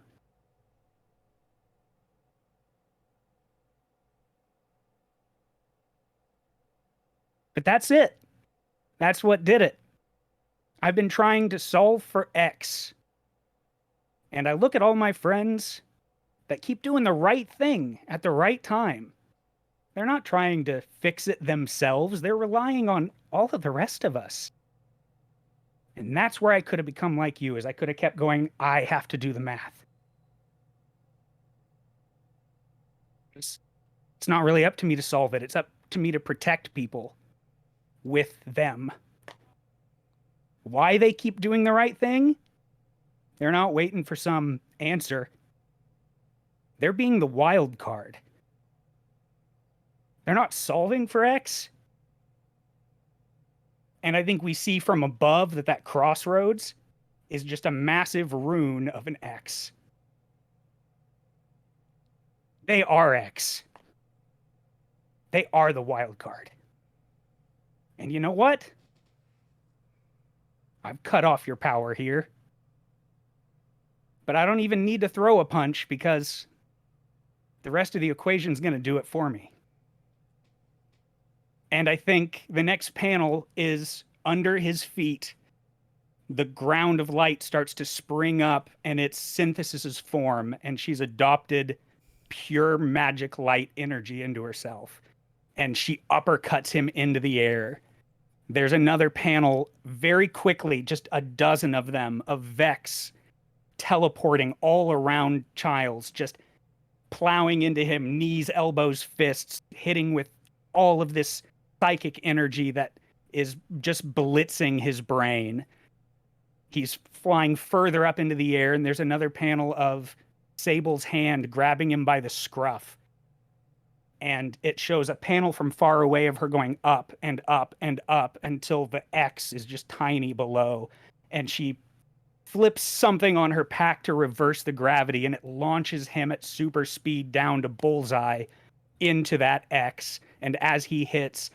But that's it. That's what did it. I've been trying to solve for X. And I look at all my friends that keep doing the right thing at the right time. They're not trying to fix it themselves. They're relying on all of the rest of us. And that's where I could have become like you, is I could have kept going, I have to do the math. It's not really up to me to solve it. It's up to me to protect people with them. Why they keep doing the right thing? They're not waiting for some answer. They're being the wild card. They're not solving for X. And I think we see from above that crossroads is just a massive rune of an X. They are X. They are the wild card. And you know what? I've cut off your power here. But I don't even need to throw a punch, because the rest of the equation's going to do it for me. And I think the next panel is under his feet. The ground of light starts to spring up, and it's Synthesis's form, and she's adopted pure magic light energy into herself. And she uppercuts him into the air. There's another panel very quickly, just a dozen of them, of Vex teleporting all around Childs, just plowing into him, knees, elbows, fists, hitting with all of this psychic energy that is just blitzing his brain. He's flying further up into the air, and there's another panel of Sable's hand grabbing him by the scruff. And it shows a panel from far away of her going up and up and up until the X is just tiny below. And she flips something on her pack to reverse the gravity, and it launches him at super speed down to bullseye into that X. And as he hits,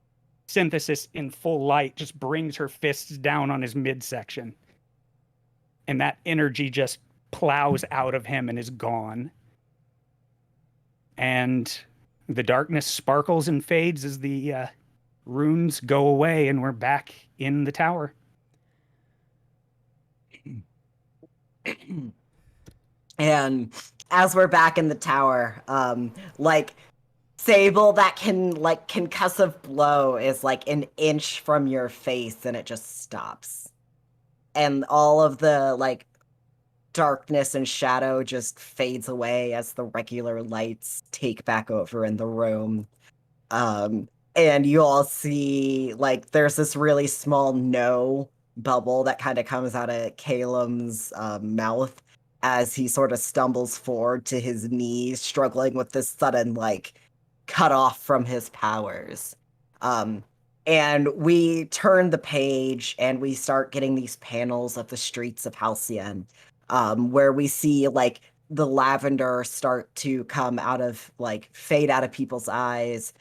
Synthesis in full light just brings her fists down on his midsection. And that energy just plows out of him and is gone. And the darkness sparkles and fades as the runes go away, and we're back in the tower. And as we're back in the tower, like, Sable, that can like concussive blow is like an inch from your face and it just stops. And all of the like darkness and shadow just fades away as the regular lights take back over in the room. And you all see like there's this really small no bubble that kind of comes out of Calum's mouth as he sort of stumbles forward to his knees, struggling with this sudden like cut off from his powers. And we turn the page and we start getting these panels of the streets of Halcyon, where we see like the lavender start to come out of like fade out of people's eyes.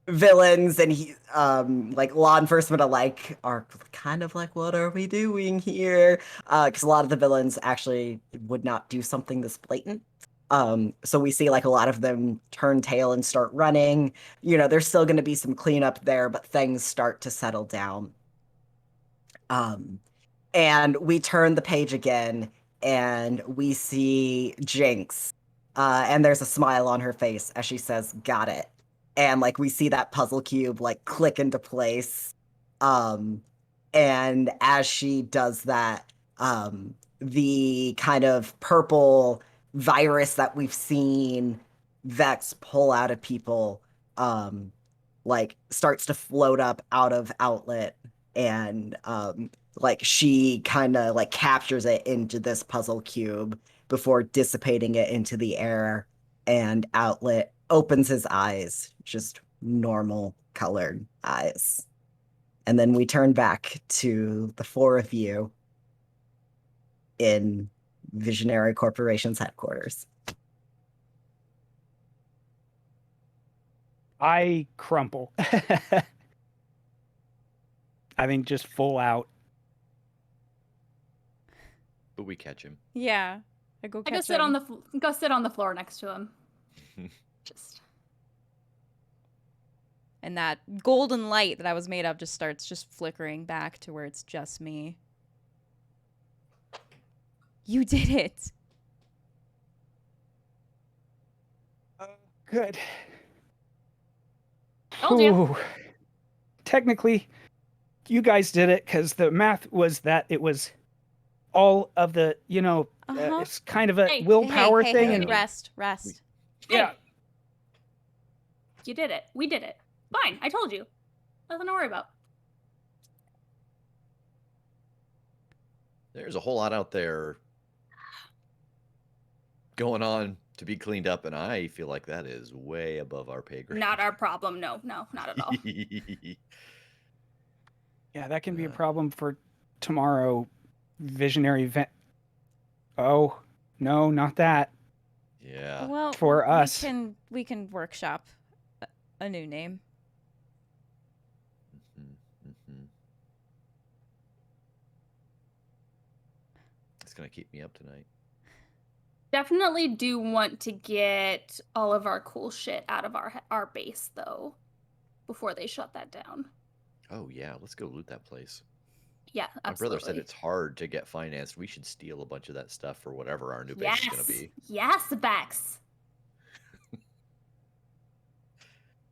Villains and like law enforcement alike are kind of like, what are we doing here? Because a lot of the villains actually would not do something this blatant. So we see like a lot of them turn tail and start running. You know, there's still going to be some cleanup there, but things start to settle down. And we turn the page again and we see Jinx. And there's a smile on her face as she says, "Got it." And like we see that puzzle cube like click into place. And as she does that, the kind of purple virus that we've seen Vex pull out of people like starts to float up out of Outlet, and like she kind of like captures it into this puzzle cube before dissipating it into the air, and Outlet opens his eyes, just normal colored eyes. And then we turn back to the four of you in Visionary Corporation's headquarters. I crumple. I think just full out. But we catch him. Yeah. I go I catch go him. sit on the floor next to him. Just. And that golden light that I was made of just starts just flickering back to where it's just me. You did it. Good. Told you. Ooh. Technically, you guys did it because the math was that it was all of the, it's kind of a Hey, willpower hey, thing. hey, And rest. yeah, You did it. We did it. Fine. I told you. Nothing to worry about. There's a whole lot out there going on to be cleaned up, and I feel like that is way above our pay grade. Not our problem. No, not at all. yeah, that can be a problem for tomorrow. Visionary event. Oh, no, not that. Yeah. Well, For us. we can workshop a new name. It's gonna keep me up tonight. Definitely do want to get all of our cool shit out of our base though, before they shut that down. Oh yeah, let's go loot that place. Yeah, My absolutely. brother said it's hard to get financed. We should steal a bunch of that stuff for whatever our new base is gonna be. Yes, Bex.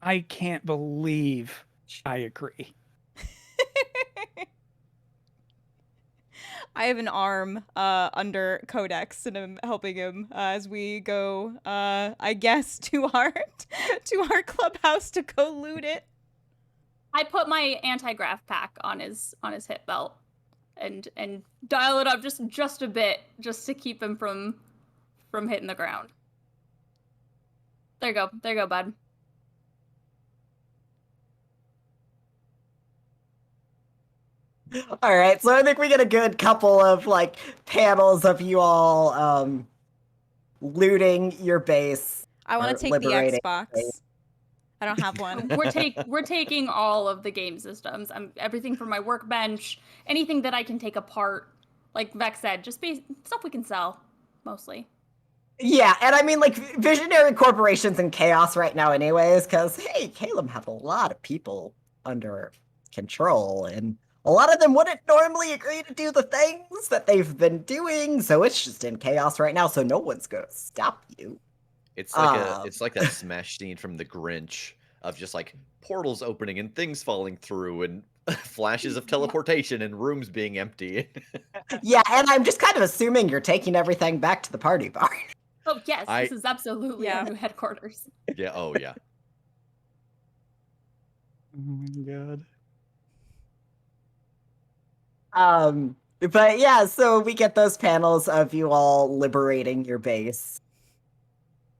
I can't believe I agree. I have an arm under Codex, and I'm helping him as we go. I guess to our clubhouse to go loot it. I put my anti-grav pack on his hip belt, and dial it up just a bit, just to keep him from hitting the ground. There you go, bud. All right, so I think we get a good couple of like panels of you all looting your base. I want or to take the liberating Xbox. base. I don't have one. We're taking all of the game systems. Everything from my workbench, anything that I can take apart. Like Vex said, just be stuff we can sell, mostly. Yeah, and I mean like Visionary Corporation's in chaos right now anyways, because hey, Caleb has a lot of people under control, and a lot of them wouldn't normally agree to do the things that they've been doing, so it's just in chaos right now, so no one's gonna stop you. It's Um, like that smash scene from The Grinch of just like portals opening and things falling through and flashes of Yeah. teleportation and rooms being empty. yeah, and I'm just kind of assuming you're taking everything back to the party barn. Oh yes, I this is absolutely Yeah. our new headquarters. yeah, oh yeah. Oh my god. But yeah, so we get those panels of you all liberating your base.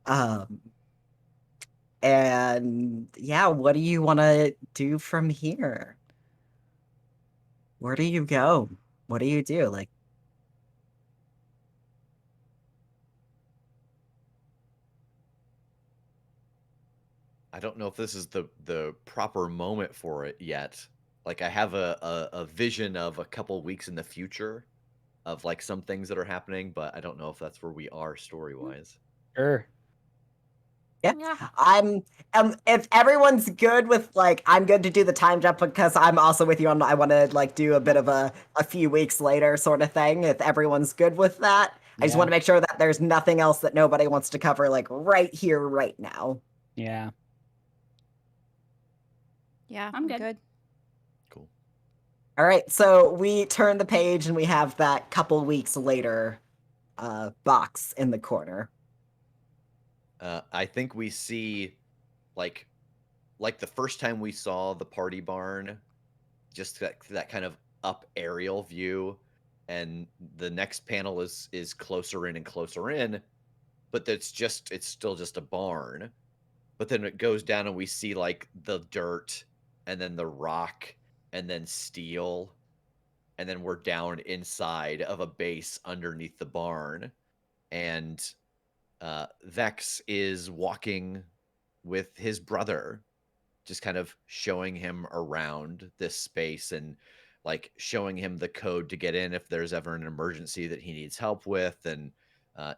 Um, and yeah, what do you want to do from here? Where do you go? What do you do? Like, I don't know if this is the proper moment for it yet. Like I have a vision of a couple weeks in the future of like some things that are happening, but I don't know if that's where we are story wise. Sure. yeah, Yeah. I'm. If everyone's good with like, I'm good to do the time jump because I'm also with you on. I want to like do a bit of a few weeks later sort of thing. If everyone's good with that, I just Yeah. want to make sure that there's nothing else that nobody wants to cover like right here, right now. Yeah. Yeah, I'm good. good. Cool. All right, so we turn the page and we have that couple weeks later box in the corner. I think we see like the first time we saw the party barn, just that kind of up aerial view, and the next panel is closer in and closer in, but it's still just a barn. But then it goes down and we see like the dirt and then the rock and then steel, and then we're down inside of a base underneath the barn, and Vex is walking with his brother, just kind of showing him around this space and like showing him the code to get in if there's ever an emergency that he needs help with. And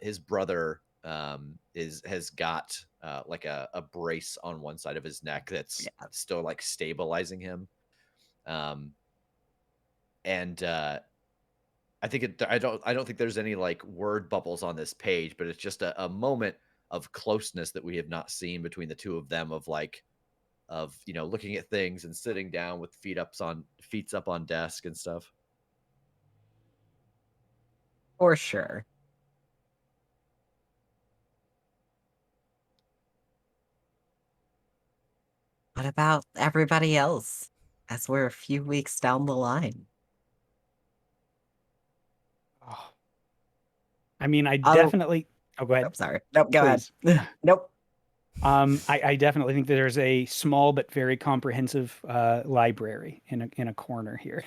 his brother has got like a brace on one side of his neck that's Yeah. still like stabilizing him. Um, and I think I don't think there's any like word bubbles on this page, but it's just a moment of closeness that we have not seen between the two of them, of like of looking at things and sitting down with feet up on desk and stuff. For sure. What about everybody else? As we're a few weeks down the line. Oh. I mean, I Oh, definitely. Oh, go ahead. nope, sorry. Nope, go Please. ahead. Nope. I definitely think that there's a small but very comprehensive library in a corner here.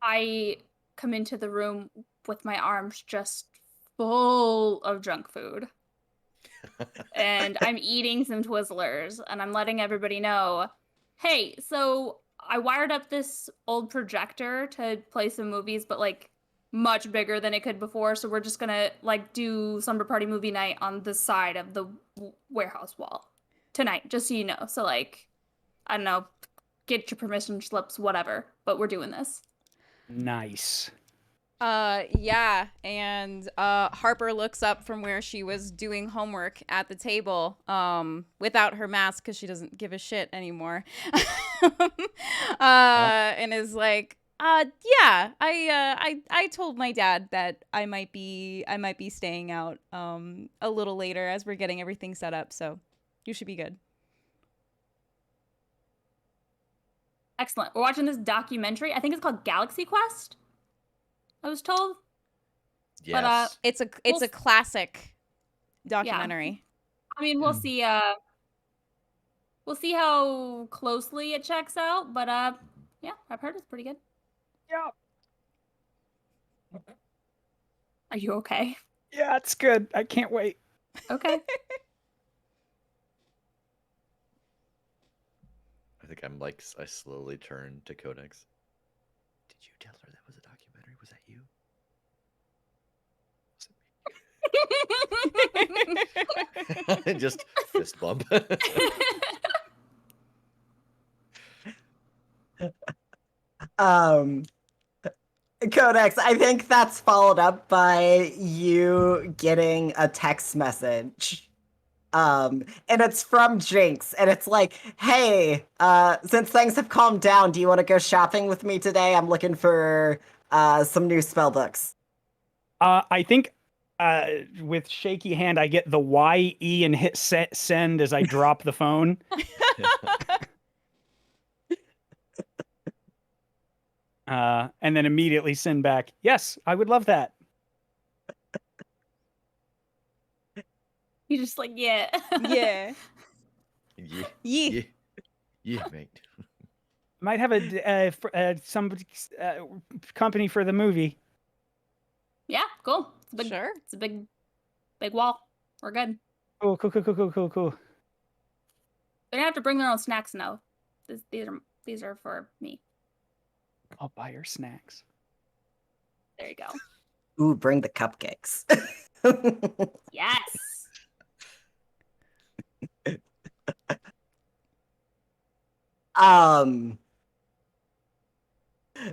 I come into the room with my arms just full of junk food. And I'm eating some Twizzlers and I'm letting everybody know, hey, so I wired up this old projector to play some movies, but like much bigger than it could before. So we're just gonna like do Slumber Party movie night on the side of the warehouse wall tonight, just so you know. So like, I don't know, get your permission slips, whatever, but we're doing this. Nice. Yeah, and Harper looks up from where she was doing homework at the table, without her mask because she doesn't give a shit anymore. And is like, yeah, I told my dad that I might be staying out a little later as we're getting everything set up, so you should be good. Excellent. We're watching this documentary. I think it's called Galaxy Quest, I was told. Yes. It's a We'll- classic documentary. I mean, we'll see how closely it checks out, but yeah, I've heard it's pretty good. Yeah. Are you okay? Yeah, it's good. I can't wait. Okay. I think I'm like I slowly turn to Codex. Did you tell her that was a documentary? Was that you? Was it me? Just fist bump. Codex, I think that's followed up by you getting a text message. And it's from Jinx, and it's like, hey, since things have calmed down, do you want to go shopping with me today? I'm looking for some new spell books. I think with shaky hand, I get the YE and hit send as I drop the phone. And then immediately send back, yes, I would love that. You just like, yeah. Yeah. Yeah, Yeah. yeah, yeah, mate. Might have some company for the movie. Yeah, cool. It's a big, Sure. It's a big wall. We're good. Cool. They're gonna have to bring their own snacks now. These are for me. I'll buy her snacks. There you go. Ooh, bring the cupcakes. Yes.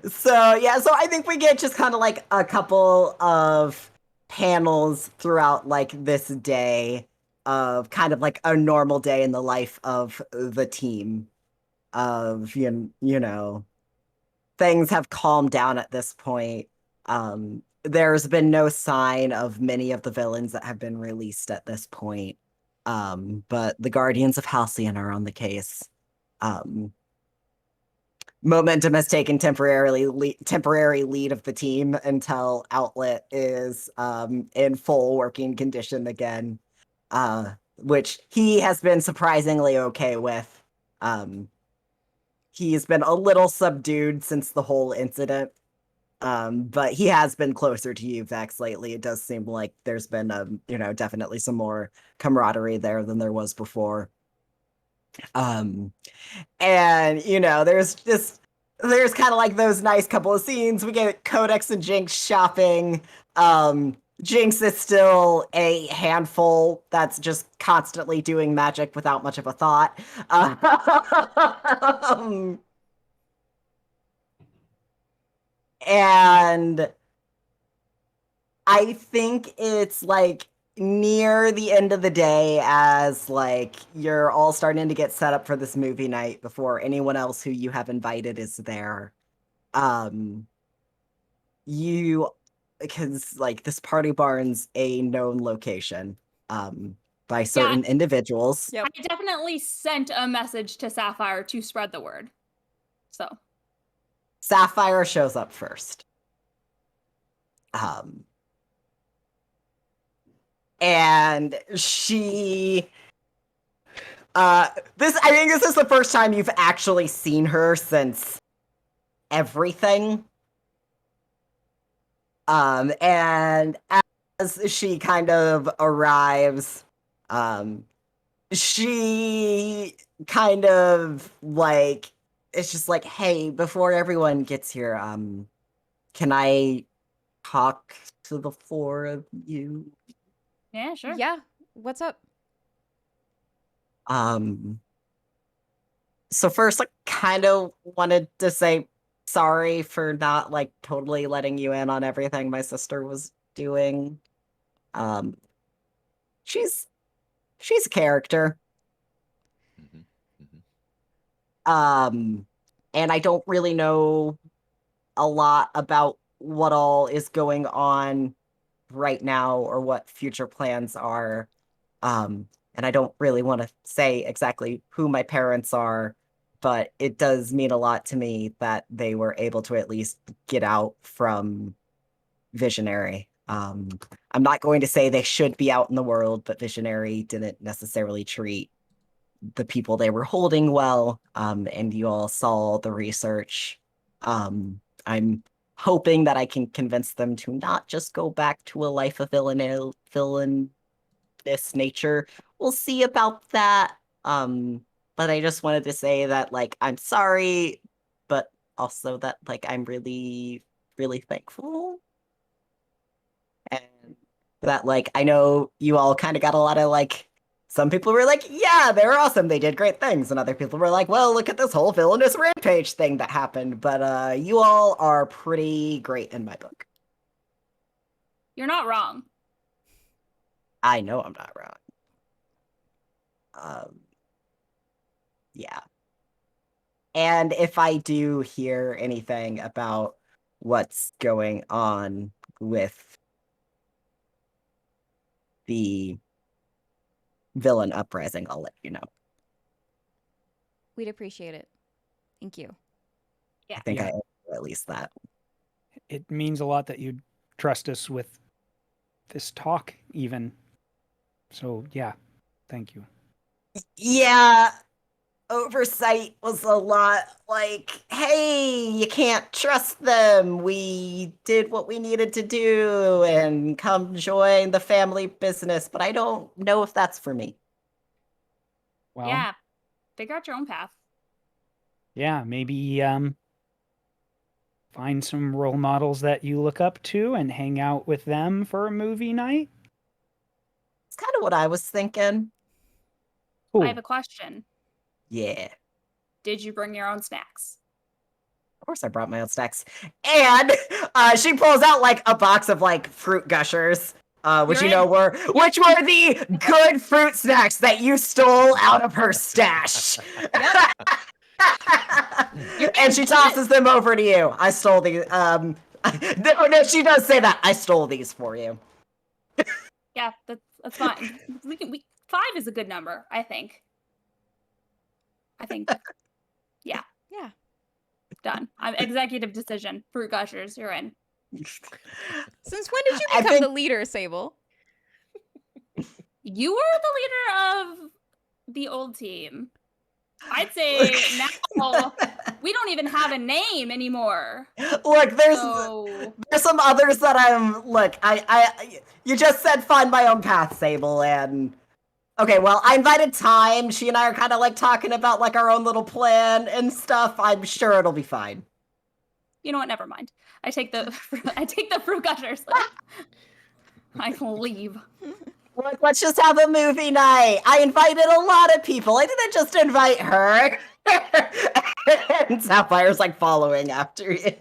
So I think we get just kind of like a couple of panels throughout like this day of kind of like a normal day in the life of the team of you know things have calmed down at this point. There's been no sign of many of the villains that have been released at this point. But the Guardians of Halcyon are on the case. Momentum has taken temporary lead of the team until Outlet is in full working condition again, which he has been surprisingly okay with. He's been a little subdued since the whole incident, but he has been closer to you, Vex, lately. It does seem like there's been, definitely some more camaraderie there than there was before. And there's kind of like those nice couple of scenes. We get Codex and Jinx shopping. Jinx is still a handful that's just constantly doing magic without much of a thought. And I think it's like near the end of the day as like you're all starting to get set up for this movie night before anyone else who you have invited is there. You because like this party barn's a known location by certain individuals. Yep. I definitely sent a message to Sapphire to spread the word. So Sapphire shows up first. And she I think this is the first time you've actually seen her since everything. And as she kind of arrives, she kind of like it's just like, hey, before everyone gets here, can I talk to the four of you? yeah, sure. Yeah. What's up? So first I kind of wanted to say sorry for not like totally letting you in on everything my sister was doing. She's a character. Mhm, mhm. And I don't really know a lot about what all is going on right now or what future plans are. And I don't really want to say exactly who my parents are, but it does mean a lot to me that they were able to at least get out from Visionary. I'm not going to say they should be out in the world, but Visionary didn't necessarily treat the people they were holding well, and you all saw the research. I'm hoping that I can convince them to not just go back to a life of villainous nature. We'll see about that. But I just wanted to say that, like, I'm sorry, but also that, like, I'm really, really thankful. And that, like, I know you all kind of got a lot of, like, Some people were like, yeah, they're awesome. They did great things. And other people were like, well, look at this whole villainous rampage thing that happened. But you all are pretty great in my book. You're not wrong. I know I'm not wrong. Yeah. And if I do hear anything about what's going on with the villain uprising, I'll let you know. We'd appreciate it. Thank you. Yeah. I think Yeah. I owe you at least that. It means a lot that you trust us with this talk, even. So, yeah, thank you. Yeah, oversight was a lot like, hey, you can't trust them. We did what we needed to do and come join the family business, but I don't know if that's for me. Well, Yeah. Figure out your own path. yeah, maybe find some role models that you look up to and hang out with them for a movie night. It's kind of what I was thinking. Cool. I have a question. Yeah. Did you bring your own snacks? Of course I brought my own snacks. And she pulls out like a box of like fruit gushers. Which You're in. were the good fruit snacks that you stole out of her stash. And she tosses them over to you. I stole these. No, she does say that. I stole these for you. Yeah, that's fine. We 5 is a good number, I think. Yeah. Yeah. Done. I'm executive decision. Fruit gushers, you're in. Since when did you I become think- the leader, Sable? You were the leader of the old team. I'd say now we don't even have a name anymore. Look, there's So some others that I'm. Look, you just said find my own path, Sable, and okay, well, I invited Time. She and I are kind of like talking about like our own little plan and stuff. I'm sure it'll be fine. you know what? Never mind. I take the fruit gushers. I can leave. Look, let's just have a movie night. I invited a lot of people. I didn't just invite her. And Sapphire's like following after you.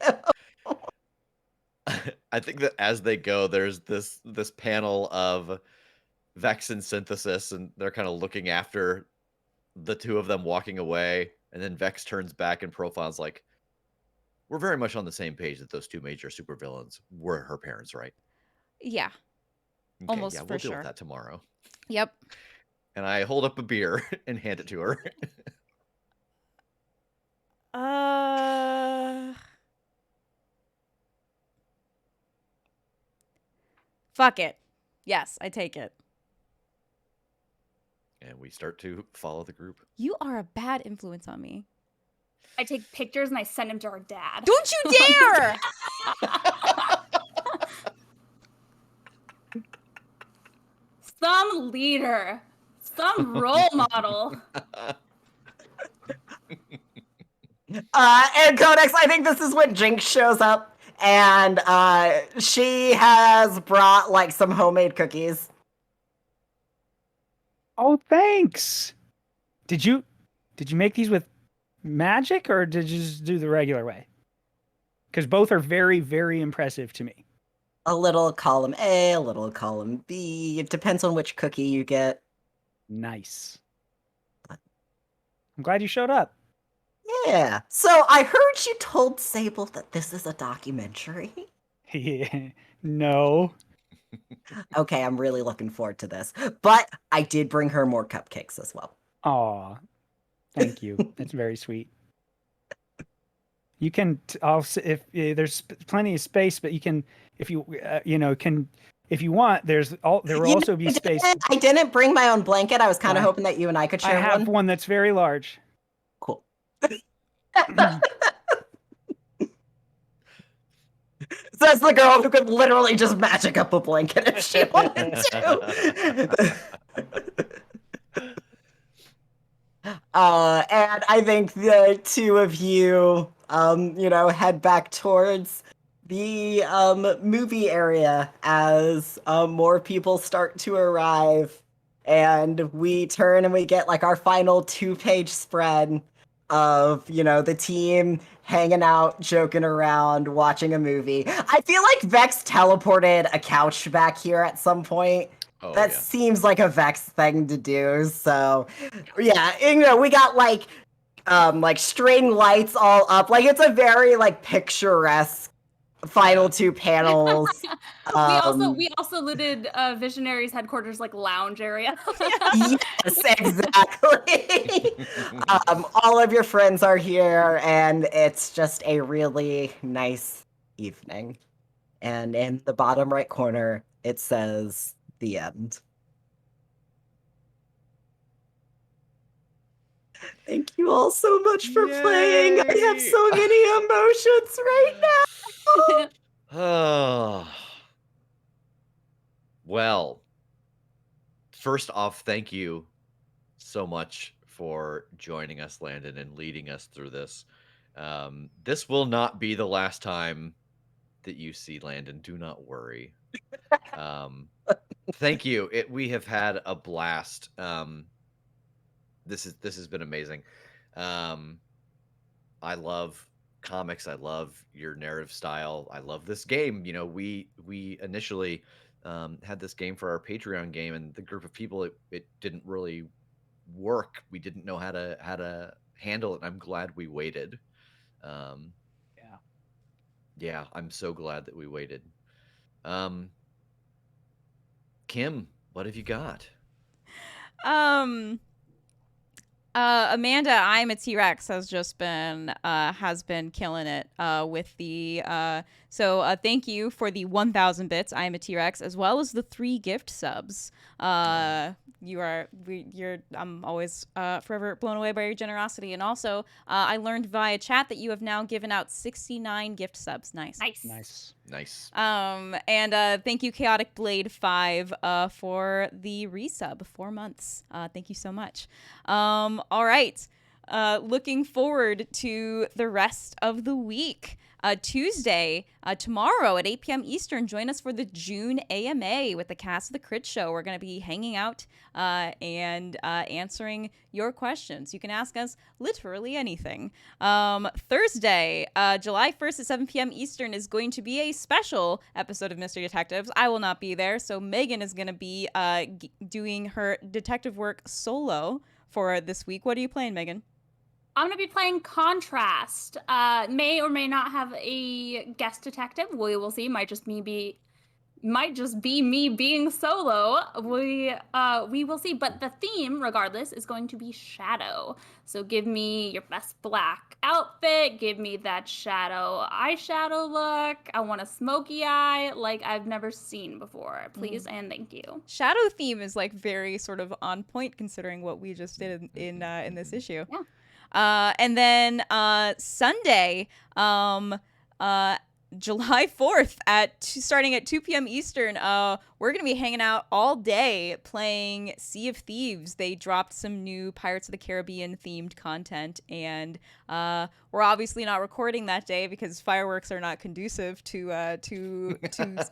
I think that as they go, there's this panel of Vex and Synthesis, and they're kind of looking after the two of them walking away, and then Vex turns back and profiles like, we're very much on the same page that those two major supervillains were her parents, right? Yeah. Okay, Almost yeah, for we'll deal sure. with that tomorrow. Yep. And I hold up a beer and hand it to her. Fuck it. Yes, I take it. And we start to follow the group. You are a bad influence on me. I take pictures and I send them to her dad. Don't you dare! Some leader, some role model. And Codex, I think this is when Jinx shows up, and she has brought like some homemade cookies. Oh, thanks. Did you make these with magic, or did you just do the regular way? Because both are very, very impressive to me. A little column A, a little column B. It depends on which cookie you get. Nice. I'm glad you showed up. Yeah. So I heard you told Sable that this is a documentary. No. Okay, I'm really looking forward to this. But I did bring her more cupcakes as well. Aw, thank you. That's very sweet. You can. If there's plenty of space, but you can, if you if you want. There will also be space. I didn't bring my own blanket. I was kind of Fine. hoping that you and I could share I have one. one that's very large. Cool. Says the girl who could literally just magic up a blanket if she wanted to. And I think the two of you, head back towards the movie area as more people start to arrive. and we turn and we get like our final 2-page spread of, the team hanging out, joking around, watching a movie. I feel like Vex teleported a couch back here at some point. Oh, That yeah. seems like a Vex thing to do. So, yeah, and, we got like string lights all up. Like it's a very like picturesque final 2 panels. We also looted Visionaries headquarters like lounge area. Yes, exactly. All of your friends are here, and it's just a really nice evening. And in the bottom right corner, it says the end. Thank you all so much for playing. I have Yay! so many emotions right now. Oh. Well, first off, thank you so much for joining us, Landon, and leading us through this. This will not be the last time that you see Landon. Do not worry. Thank you. We have had a blast. This has been amazing. I love comics. I love your narrative style. I love this game. We initially had this game for our Patreon game, and the group of people it didn't really work. We didn't know how to handle it. And I'm glad we waited. Um, Yeah. yeah, I'm so glad that we waited. Kim, what have you got? Amanda, I'm a T-Rex has been killing it with the thank you for the 1,000 bits. I'm a T-Rex, as well as the 3 gift subs. I'm always forever blown away by your generosity, and also I learned via chat that you have now given out 69 gift subs. Nice. Nice. And thank you, Chaotic Blade 5, for the resub, 4 months. Thank you so much. All right. Looking forward to the rest of the week. Tuesday, tomorrow at 8 p.m. Eastern, join us for the June AMA with the cast of the Critshow. We're going to be hanging out and answering your questions. You can ask us literally anything. Thursday, July 1st at 7 p.m. Eastern is going to be a special episode of Mystery Detectives. I will not be there, so Megan is going to be doing her detective work solo for this week. What are you playing, Megan? I'm going to be playing Contrast. May or may not have a guest detective. We will see. Might just be me being solo. We will see. But the theme, regardless, is going to be shadow. So give me your best black outfit. Give me that shadow eyeshadow look. I want a smoky eye like I've never seen before. Please and thank you. Shadow theme is like very sort of on point considering what we just did in this issue. Yeah. And then Sunday, July 4th starting at 2 p.m. Eastern, we're going to be hanging out all day playing Sea of Thieves. They dropped some new Pirates of the Caribbean themed content, and we're obviously not recording that day because fireworks are not conducive to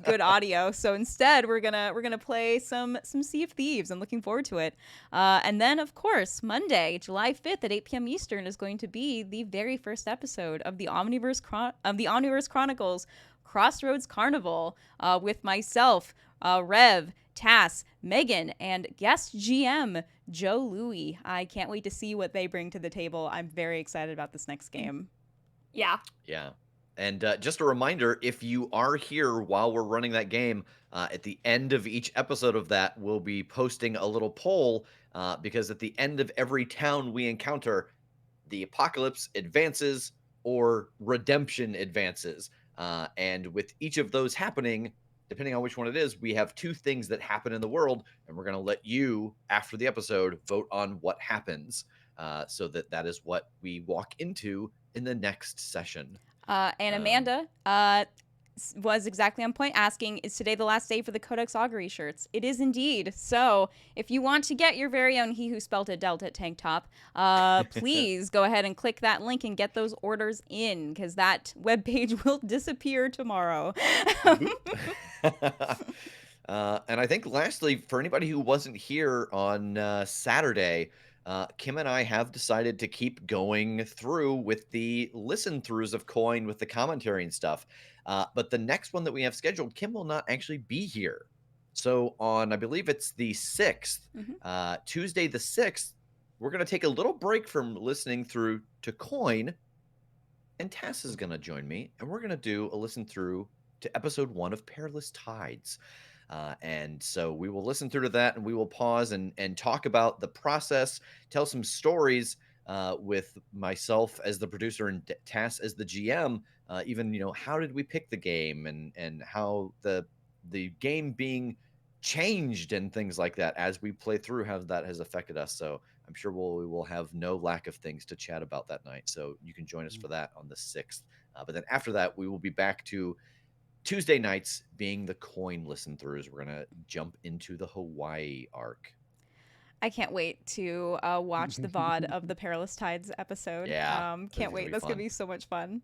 good audio. So instead, we're gonna play some Sea of Thieves. I'm looking forward to it. And then, of course, Monday, July 5th at 8 p.m. Eastern is going to be the very first episode of the Omniverse Chronicles Crossroads Carnival with myself, Rev, Tass, Megan, and guest GM Joe Louie. I can't wait to see what they bring to the table. I'm very excited about this next game. Yeah. And just a reminder, if you are here while we're running that game, at the end of each episode of that, we'll be posting a little poll because at the end of every town we encounter, the apocalypse advances or redemption advances. And with each of those happening, depending on which one it is, we have 2 things that happen in the world, and we're going to let you, after the episode, vote on what happens so that is what we walk into in the next session. And Amanda was exactly on point asking, is today the last day for the Codex Augury shirts? It is indeed. So if you want to get your very own He Who Spelt It Dealt It tank top, please go ahead and click that link and get those orders in, because that webpage will disappear tomorrow. And I think lastly, for anybody who wasn't here on Saturday, Kim and I have decided to keep going through with the listen throughs of Coin with the commentary and stuff. But the next one that we have scheduled, Kim will not actually be here. So on, I believe it's the 6th, Tuesday the 6th, we're going to take a little break from listening through to Coin, and Tass is going to join me, and we're going to do a listen through to episode 1 of Perilous Tides. And so we will listen through to that, and we will pause and talk about the process, tell some stories with myself as the producer and Tass as the GM. Even, how did we pick the game, and how the game being changed and things like that as we play through, how that has affected us. So I'm sure we will have no lack of things to chat about that night. So you can join us for that on the 6th. But then after that, we will be back to Tuesday nights being the Coin listen throughs. We're going to jump into the Hawaii arc. I can't wait to watch the VOD of the Perilous Tides episode. Yeah. Can't wait. That's going to be so much fun.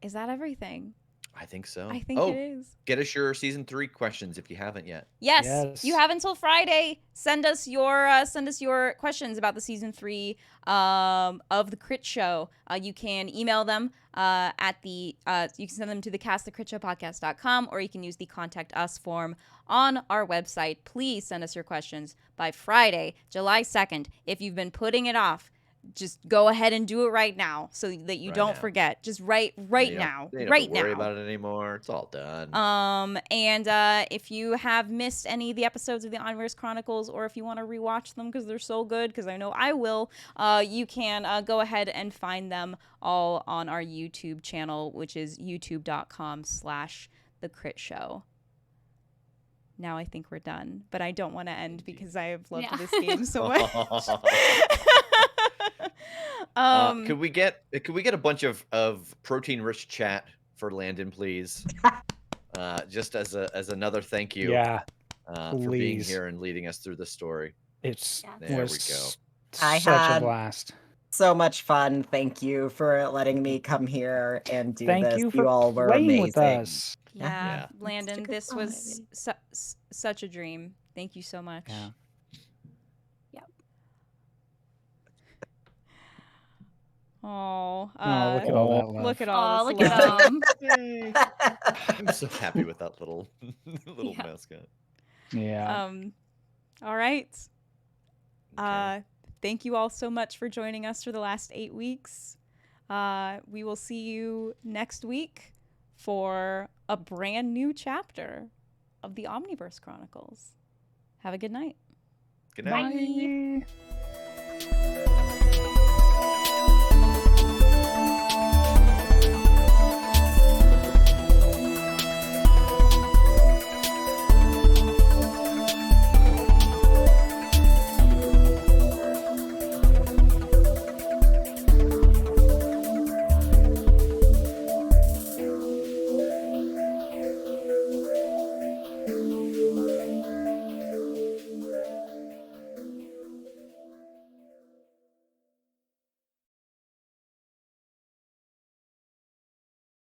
Is that everything? I think so. I think it is. Get us your season 3 questions if you haven't yet. Yes. You have until Friday. Send us your questions about the season 3 of the Critshow. You can email them you can send them to the cast@critshowpodcast.com, or you can use the contact us form on our website. Please send us your questions by Friday, July 2nd. If you've been putting it off, just go ahead and do it right now so that you don't forget. Just right now. They don't have to worry about it anymore. It's all done. And if you have missed any of the episodes of the Omniverse Chronicles, or if you want to rewatch them because they're so good, because I know I will, you can go ahead and find them all on our YouTube channel, which is youtube.com/thecritshow. Now I think we're done, but I don't want to end because I have loved this game so much. Could we get a bunch of protein-rich chat for Landon, please? Just as another thank you. Yeah. For being here and leading us through the story. There we go. I Such had a blast. So much fun. Thank you for letting me come here and do this. Thank you for all were playing amazing. with us. Yeah. Landon, this was such a dream. Thank you so much. Yeah. Oh, look at all that love. Look at all look this love. at them. I'm so happy with that little mascot. Yeah. All right. Okay. Thank you all so much for joining us for the last 8 weeks. We will see you next week for a brand new chapter of the Omniverse Chronicles. Have a good night. Good night. Bye.